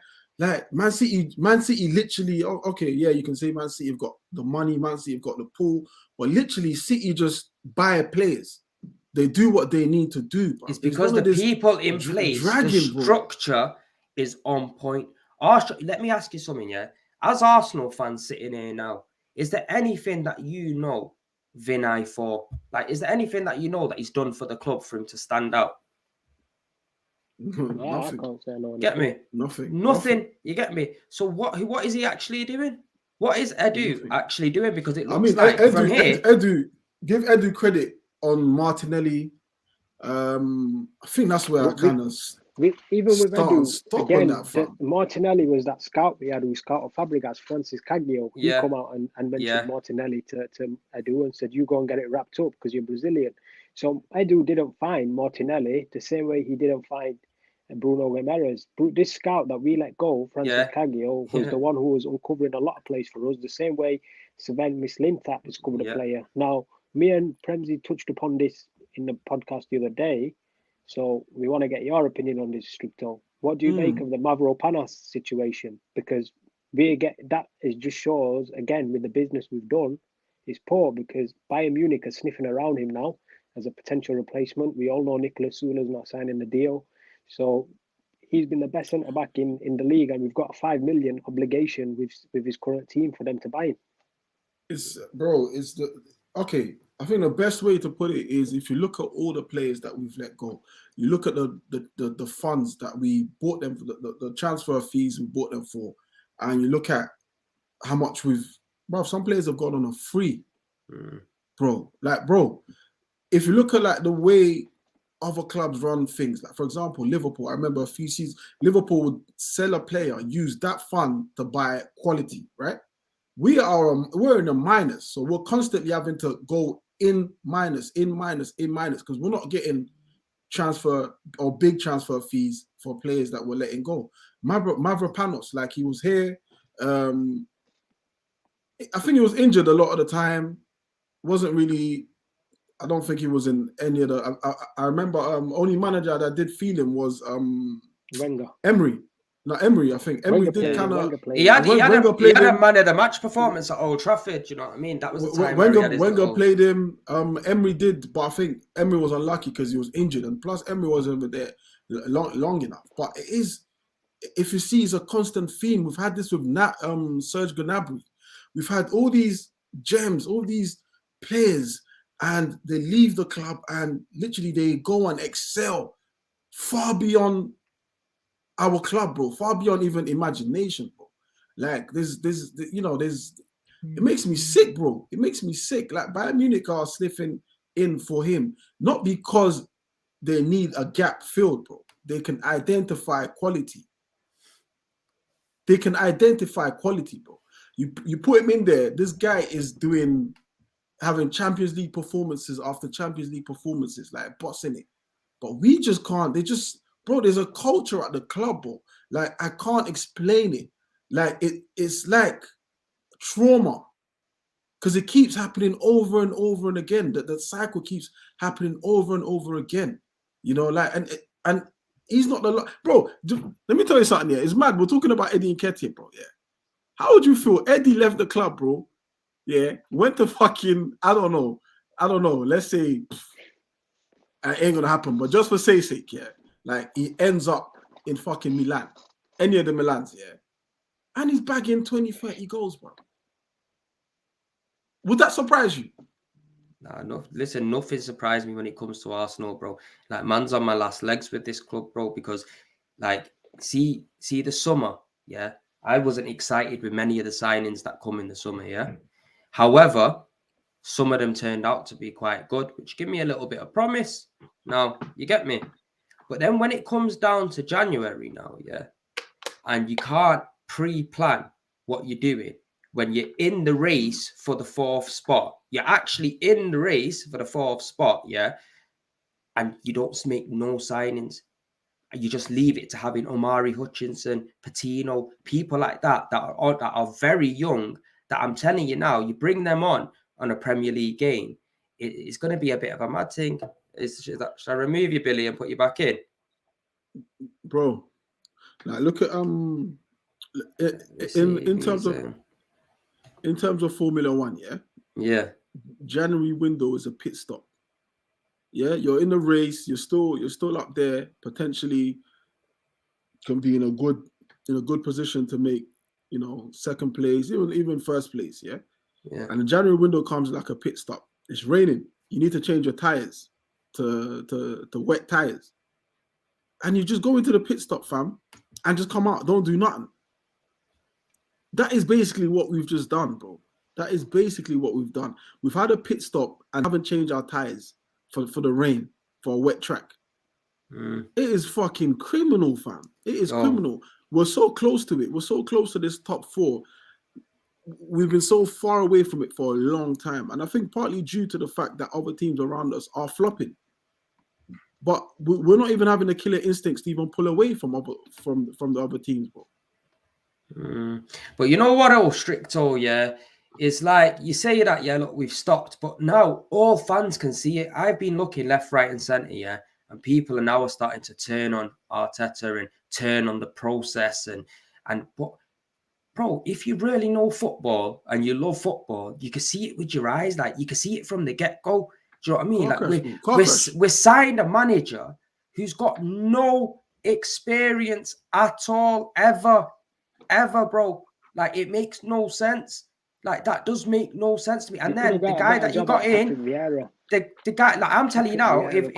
Man City literally, okay, yeah, you can say Man City have got the money, Man City have got the pool, but literally City just buy players. They do what they need to do, bro. It's because the people in place, dragging, the structure is on point. Let me ask you something, yeah? As Arsenal fans sitting here now, is there anything that you know Vinay for? Like, is there anything that you know that he's done for the club for him to stand out? No, I Nothing. can't say no. Get me? Nothing. You get me? So what is he actually doing? What is Edu Nothing. actually doing? Because it looks I mean, like Edu, from here. give Edu credit on Martinelli. I think that's where I kind of Even with Edu, stop again, on that front. Martinelli was that scout we had who scouted Fabregas, Francis Caglio. He Yeah. come out and mentioned Yeah. Martinelli to Edu and said, you go and get it wrapped up because you're Brazilian. So Edu didn't find Martinelli the same way he didn't find Bruno Guimaraes. This scout that we let go, Francis Caglio, was the one who was uncovering a lot of plays for us, the same way Sven Mislintat discovered a player. Now, me and Premzi touched upon this in the podcast the other day. So we want to get your opinion on this, Stricto. What do you make of the Mavropanos situation? Because it just shows, again, with the business we've done, is poor because Bayern Munich are sniffing around him now as a potential replacement. We all know Nicolas Sula's not signing the deal. So he's been the best centre-back in the league, and we've got a 5 million obligation with his current team for them to buy him. Okay. I think the best way to put it is if you look at all the players that we've let go, you look at the funds that we bought them for, the transfer fees we bought them for, and you look at how much some players have gone on a free, bro. Like, bro, if you look at like the way other clubs run things, like for example, Liverpool, I remember a few seasons, Liverpool would sell a player, use that fund to buy quality, right? We're in a minus, so we're constantly having to go in minus, because we're not getting transfer or big transfer fees for players that we're letting go. Mavropanos, like he was here, I think he was injured a lot of the time. Wasn't really. I don't think he was in any of the. I remember only manager that did feel him was Wenger. Emery. Not Emery, I think. Emery Wenger did kind of. He had a man of the match performance at Old Trafford. You know what I mean? That was the time Wenger played him. Emery did, but I think Emery was unlucky because he was injured, and plus Emery wasn't over there long enough. But it is, if you see, it's a constant theme. We've had this with Serge Gnabry. We've had all these gems, all these players, and they leave the club and literally they go and excel far beyond our club, bro, far beyond even imagination, bro. Like it makes me sick, bro. It makes me sick. Like Bayern Munich are sniffing in for him, not because they need a gap filled, bro. They can identify quality. Bro. You put him in there. This guy is having Champions League performances after Champions League performances, like bossing it. But we just can't. Bro, there's a culture at the club, bro. Like, I can't explain it. Like, it's like trauma. Because it keeps happening over and over and again. The cycle keeps happening over and over again. You know, like, and he's not bro, let me tell you something here. It's mad. We're talking about Eddie Nketiah, bro, yeah. How would you feel? Eddie left the club, bro. Yeah. Went to fucking, I don't know. Let's say, it ain't gonna happen. But just for say's sake, yeah. Like, he ends up in fucking Milan. Any of the Milans, yeah. And he's bagging 20, 30 goals, bro. Would that surprise you? Nah, nothing surprised me when it comes to Arsenal, bro. Like, man's on my last legs with this club, bro, because, like, see the summer, yeah? I wasn't excited with many of the signings that come in the summer, yeah? However, some of them turned out to be quite good, which give me a little bit of promise. Now, you get me? But then when it comes down to January now, yeah, and you can't pre-plan what you're doing when you're in the race for the 4th spot, you're actually in the race for the 4th spot, yeah, and you don't make no signings. and you just leave it to having Omari Hutchinson, Patino, people like that are very young, that I'm telling you now, you bring them on a Premier League game, it's going to be a bit of a mad thing. Should I remove you, Billy, and put you back in? Bro, like look at in terms of Formula One, yeah, January window is a pit stop. Yeah, you're in the race, you're still up there, potentially can be in a good position to make, second place, even first place, yeah. And the January window comes like a pit stop. It's raining. You need to change your tires to wet tires. And you just go into the pit stop, fam, and just come out. Don't do nothing. That is basically what we've just done, bro. That is basically what we've done. We've had a pit stop and haven't changed our tires for the rain, for a wet track. It is fucking criminal, fam. It is criminal. We're so close to it. We're so close to this top 4. We've been so far away from it for a long time. And I think partly due to the fact that other teams around us are flopping. But we're not even having the killer instincts to even pull away from the other teams, bro. But you know what else, Stricto, yeah? It's like, you say that, yeah, look, we've stopped. But now all fans can see it. I've been looking left, right and centre, yeah? And people are now starting to turn on Arteta and turn on the process. But, bro, if you really know football and you love football, you can see it with your eyes. Like, you can see it from the get-go. Do you know what I mean? We're signed a manager who's got no experience at all, ever, bro. Like, it makes no sense. Like, that does make no sense to me. And then the guy that you got in, the guy, like, I'm telling you now, if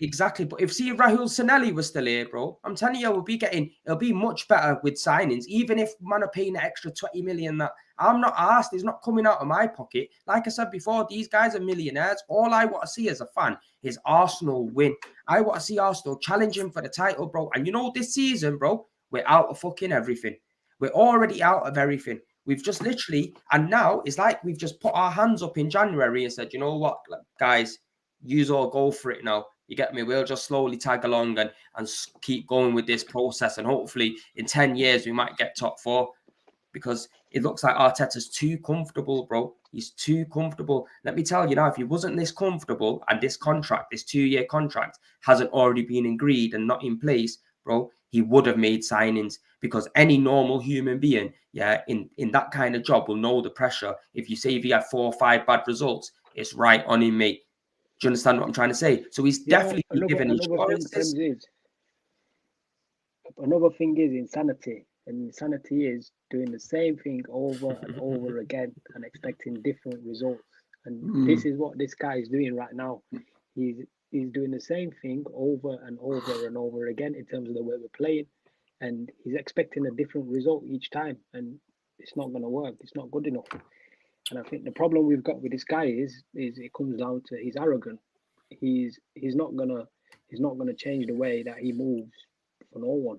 exactly, but if Rahul Sanelli was still here, bro, I'm telling you, it'll be much better with signings, even if man are paying an extra 20 million. That I'm not asked, it's not coming out of my pocket. Like I said before, these guys are millionaires. All I want to see as a fan is Arsenal win. I want to see Arsenal challenging for the title, bro. And you know, this season, bro, we're out of fucking everything. We're already out of everything. We've just literally, and now it's like we've just put our hands up in January and said, you know what, like, guys, yous all go for it now. You get me? We'll just slowly tag along and keep going with this process. And hopefully in 10 years, we might get top 4, because it looks like Arteta's too comfortable, bro. He's too comfortable. Let me tell you now, if he wasn't this comfortable and this contract, this 2-year contract hasn't already been agreed and not in place, bro, he would have made signings, because any normal human being, yeah, in that kind of job will know the pressure. If you say if he had 4 or 5 bad results, it's right on him, mate. Do you understand what I'm trying to say? So he's definitely given insurances. Another thing is insanity. And insanity is doing the same thing over and over again and expecting different results. And this is what this guy is doing right now. He's doing the same thing over and over and over again in terms of the way we're playing. And he's expecting a different result each time. And it's not going to work. It's not good enough. And I think the problem we've got with this guy is it comes down to he's arrogant. He's not gonna change the way that he moves for no one.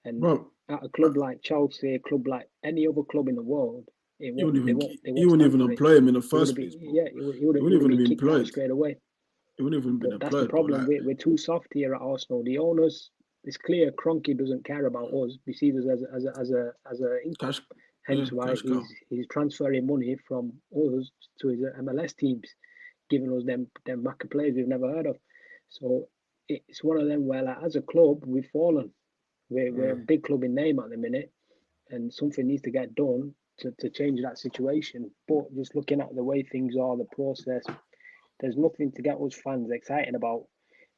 And at a club like Chelsea, a club like any other club in the world, he wouldn't even employ him in the first place. Yeah, he wouldn't even be employed straight away. He wouldn't even been employed. That's the problem. We're too soft here at Arsenal. The owners, it's clear Kroenke doesn't care about us. We see this as a income. Hence why he's transferring money from us to his MLS teams, giving us them Macca players we've never heard of. So it's one of them where, like, as a club, we've fallen. We're a big club in name at the minute, and something needs to get done to change that situation. But just looking at the way things are, the process, there's nothing to get us fans excited about.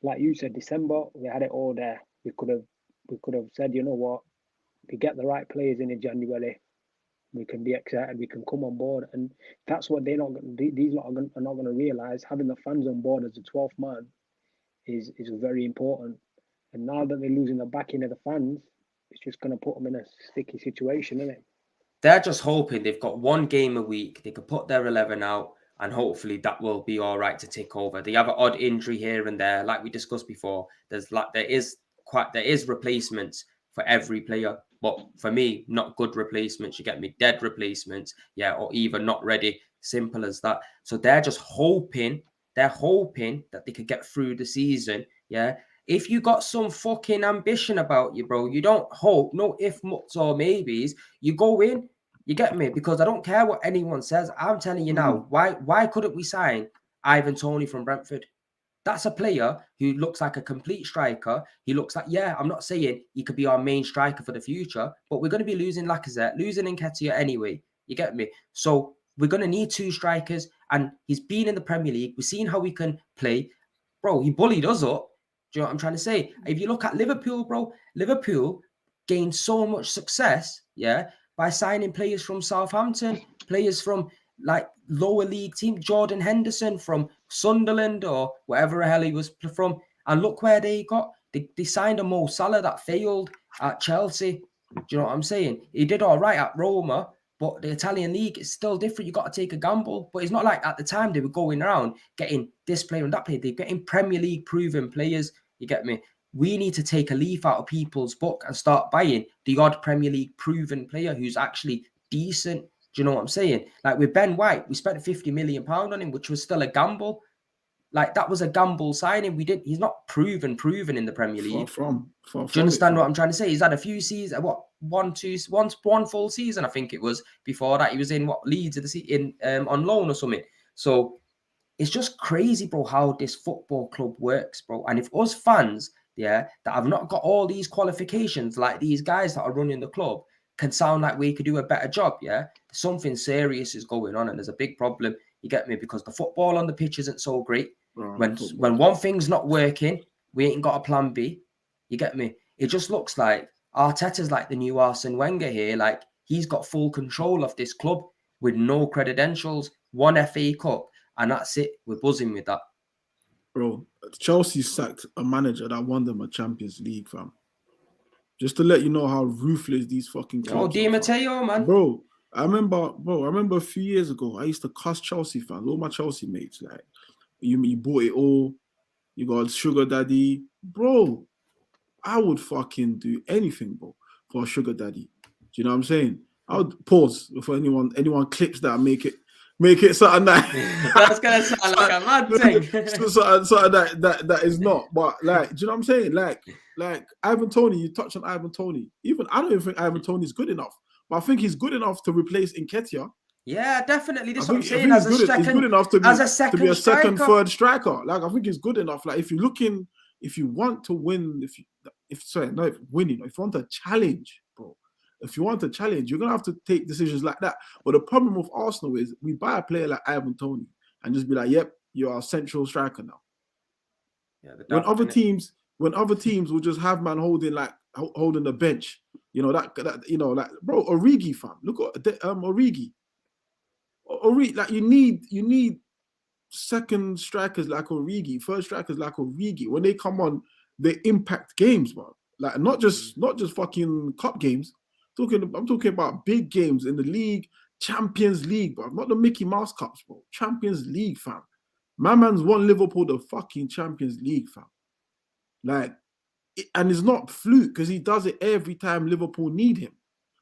Like you said, December, we had it all there. We could have said, you know what, we get the right players in January, we can be excited, we can come on board. And that's what these lot are not going to realise. Having the fans on board as the 12th man is very important. And now that they're losing the backing of the fans, it's just going to put them in a sticky situation, isn't it? They're just hoping they've got one game a week. They could put their 11 out, and hopefully that will be all right to take over. They have an odd injury here and there, like we discussed before. There is replacements for every player, but for me, not good replacements. You get me, dead replacements, yeah, or even not ready. Simple as that. So they're just hoping. They're hoping that they could get through the season, yeah. If you got some fucking ambition about you, bro, you don't hope, no if, muts, or maybes. You go in, you get me? Because I don't care what anyone says. I'm telling you now, why couldn't we sign Ivan Toney from Brentford? That's a player who looks like a complete striker. He looks like, yeah, I'm not saying he could be our main striker for the future, but we're going to be losing Lacazette, losing Nketiah anyway. You get me? So we're going to need 2 strikers, and he's been in the Premier League. We've seen how he can play. Bro, he bullied us up. Do you know what I'm trying to say? If you look at Liverpool, bro, Liverpool gained so much success, yeah, by signing players from Southampton, players from like lower league team, Jordan Henderson from Sunderland or wherever the hell he was from. And look where they got. They signed a Mo Salah that failed at Chelsea. Do you know what I'm saying? He did all right at Roma, but the Italian league is still different. You got to take a gamble. But it's not like at the time they were going around getting this player and that player. They're getting Premier League proven players. You get me? We need to take a leaf out of people's book and start buying the odd Premier League proven player who's actually decent. Do you know what I'm saying? Like with Ben White, we spent £50 million on him, which was still a gamble. Like that was a gamble signing. He's not proven in the Premier League. Far Do you understand what I'm trying to say? He's had a few seasons, one full season, I think it was. Before that, he was in Leeds on loan or something. So it's just crazy, bro, how this football club works, bro. And if us fans, that have not got all these qualifications like these guys that are running the club can sound like we could do a better job, something serious is going on and there's a big problem, you get me? Because the football on the pitch isn't so great. When one thing's not working, we ain't got a plan B, you get me? It just looks like Arteta's like the new Arsene Wenger here, like he's got full control of this club with no credentials, 1 FA Cup, and that's it. We're buzzing with that. Bro, Chelsea sacked a manager that won them a Champions League, fam. Just to let you know how ruthless these fucking clubs Di Matteo, man. Bro, I remember a few years ago, I used to cuss Chelsea fans, all my Chelsea mates, like, you bought it all, you got sugar daddy. Bro, I would fucking do anything, bro, for a sugar daddy. Do you know what I'm saying? I would pause before anyone clips that and make it something that that's gonna sound like a mad thing. something that is not. But like, do you know what I'm saying? Like Ivan Toney, you touched on Ivan Toney. Even I don't even think Ivan Toney is good enough, but I think he's good enough to replace Nketiah. Yeah, definitely. This is what I'm saying. He's good enough to be a second, striker. third striker. Like I think he's good enough. Like if you want to win, if you want a challenge, bro. If you want to challenge, you're gonna have to take decisions like that. But the problem with Arsenal is we buy a player like Ivan Toney and just be like, "Yep, you're our central striker now." Yeah, when other teams will just have man holding the bench, like bro, Origi, fam. Look at Origi. Like you need second strikers like Origi, third strikers like Origi. When they come on, they impact games, bro. Like not just fucking cup games. I'm talking about big games in the league, Champions League, bro. Not the Mickey Mouse Cups, bro. Champions League, fam. My man's won Liverpool the fucking Champions League, fam. And it's not fluke because he does it every time Liverpool need him.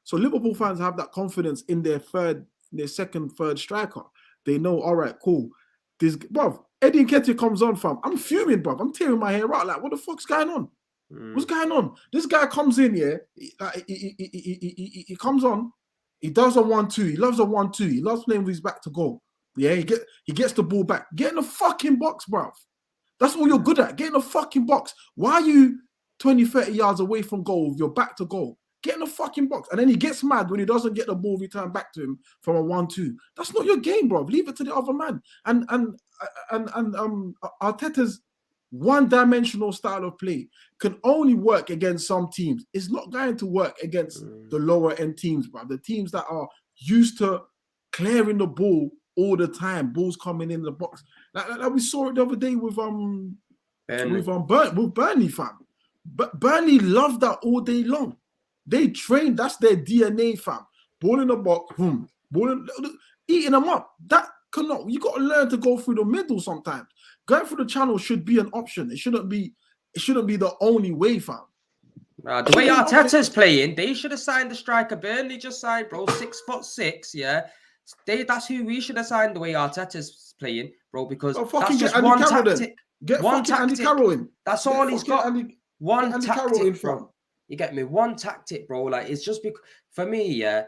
So Liverpool fans have that confidence in their second, third striker. They know, all right, cool. Bruv, Eddie Nketiah comes on, fam. I'm fuming, bruv. I'm tearing my hair out. Like, what the fuck's going on? What's going on? This guy comes in, he comes on, he does a 1-2, he loves a 1-2, he loves playing with his back to goal. Yeah, he gets the ball back. Get in the fucking box, bruv. That's all you're good at. Get in the fucking box. Why are you 20, 30 yards away from goal with your back to goal? Get in the fucking box. And then he gets mad when he doesn't get the ball returned back to him from a 1-2. That's not your game, bruv. Leave it to the other man. And Arteta's one-dimensional style of play can only work against some teams. It's not going to work against the lower-end teams, bro. The teams that are used to clearing the ball all the time, balls coming in the box. Like we saw it the other day with Burnley, fam. But Burnley love that all day long. They train, that's their DNA, fam. Ball in the box, eating them up. You got to learn to go through the middle sometimes. Going through the channel should be an option. It shouldn't be the only way, fam. The way Arteta's playing, they should have signed the striker Burnley just signed, bro. 6'6", yeah. That's who we should have signed the way Arteta's playing, bro, because that's just one tactic. Get One fucking Andy tactic. Carroll in. That's Get all he's got. One Andy Carroll in, tactic, fam. bro. You get me? One tactic, bro. Like, it's just because, for me, yeah,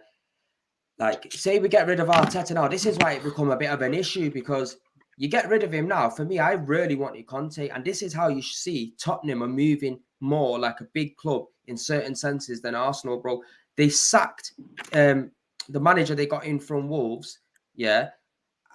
like, say we get rid of Arteta now. This is why it become a bit of an issue, because you get rid of him now. For me, I really wanted Conte. And this is how you see Tottenham are moving more like a big club in certain senses than Arsenal, bro. They sacked the manager they got in from Wolves, yeah.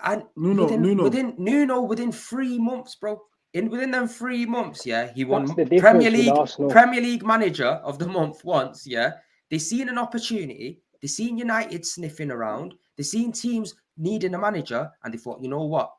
And within 3 months, bro. Within them 3 months, yeah, he won That's the difference with Arsenal. Premier League Manager of the Month once, yeah. They seen an opportunity. They seen United sniffing around. They seen teams needing a manager, and they thought, you know what,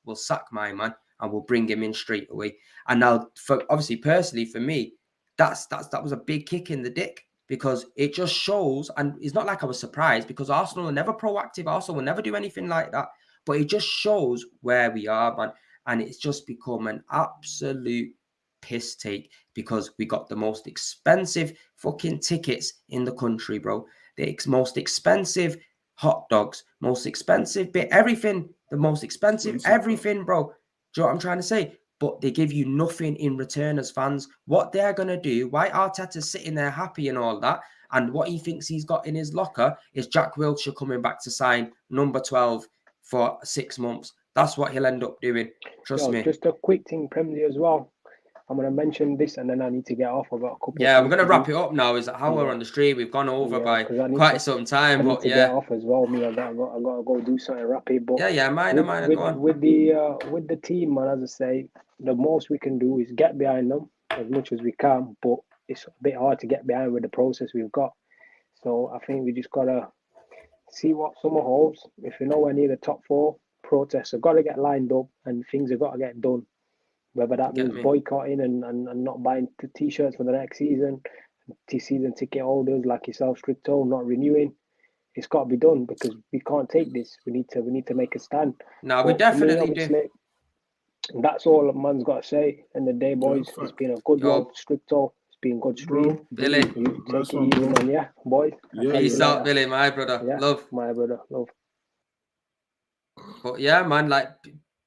we'll sack my man and we'll bring him in straight away. And now, obviously, personally, for me, that was a big kick in the dick, because it just shows, and it's not like I was surprised, because Arsenal are never proactive. Arsenal will never do anything like that. But it just shows where we are, man. And it's just become an absolute piss take, because we got the most expensive fucking tickets in the country, bro. The most expensive hot dogs, most expensive bit, everything, the most expensive everything, bro. Do you know what I'm trying to say? But they give you nothing in return as fans. What they're going to do, why Arteta's sitting there happy and all that, and what he thinks he's got in his locker is Jack Wilshere coming back to sign number 12 for 6 months. That's what he'll end up doing. Trust me. Just a quick thing, Premier as well. I'm going to mention this and then I need to get off. I've got a couple. Yeah, we're going to wrap it up now. Is how we're on the street. We've gone over by quite some time. I need to get off as well. Me, I got to go do something rapid. But with the team, man, as I say, the most we can do is get behind them as much as we can. But it's a bit hard to get behind with the process we've got. So I think we just got to see what summer holds. If we're nowhere near the top 4, protests have got to get lined up and things have got to get done. Whether that means boycotting and not buying T-shirts for the next season, season ticket holders like yourself, Stricto, not renewing. It's got to be done, because we can't take this. We need to make a stand. No, we definitely do. That's all a man's got to say. In the day, boys, it's been a good one, Stricto. It's been good stream. Billy, you take it easy, man. Yeah, boys. Peace out, Billy, my brother. Yeah, love, my brother, love. But yeah, man, like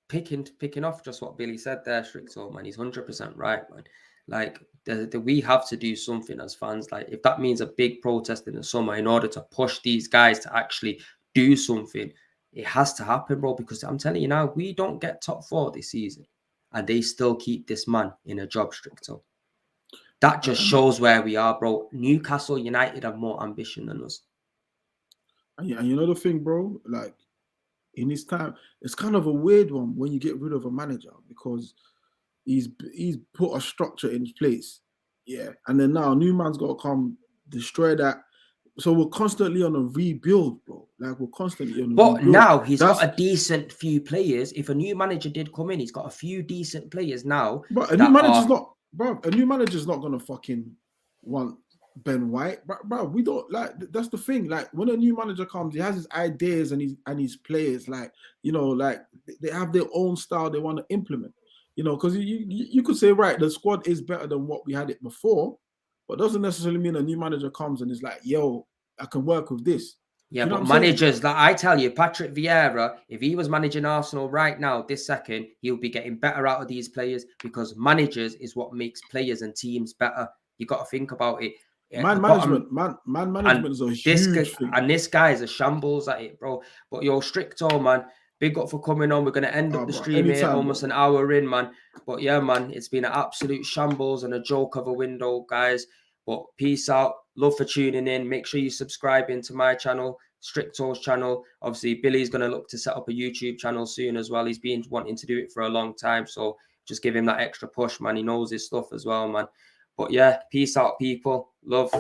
picking off just what Billy said there, Stricto, man, he's 100% right, man. Like, we have to do something as fans. Like, if that means a big protest in the summer in order to push these guys to actually do something, it has to happen, bro. Because I'm telling you now, we don't get top 4 this season, and they still keep this man in a job, Stricto. That just shows where we are, bro. Newcastle United have more ambition than us. And you know the thing, bro, like, in his time, it's kind of a weird one when you get rid of a manager, because he's put a structure in place, yeah, and then now a new man's got to come destroy that. So we're constantly on a rebuild, bro. Like, we're constantly on a rebuild. But now he's got a decent few players. If a new manager did come in, he's got a few decent players now. But a new manager's not gonna fucking want Ben White, bro. We don't, like, that's the thing. Like, when a new manager comes, he has his ideas and his players, like, you know, like, they have their own style they want to implement, you know, because you could say, right, the squad is better than what we had it before, but doesn't necessarily mean a new manager comes and is like, yo, I can work with this. Yeah, but managers, like I tell you, Patrick Vieira, if he was managing Arsenal right now, this second, he'll be getting better out of these players, because managers is what makes players and teams better. You got to think about it. Man management is a huge thing. And this guy is a shambles at it, bro. But yo, Stricto, man, big up for coming on. We're going to end up the stream here, almost an hour in, man. But yeah, man, it's been an absolute shambles and a joke of a window, guys. But peace out. Love for tuning in. Make sure you subscribe into my channel, Stricto's channel. Obviously, Billy's going to look to set up a YouTube channel soon as well. He's been wanting to do it for a long time. So just give him that extra push, man. He knows his stuff as well, man. But yeah, peace out, people. Love.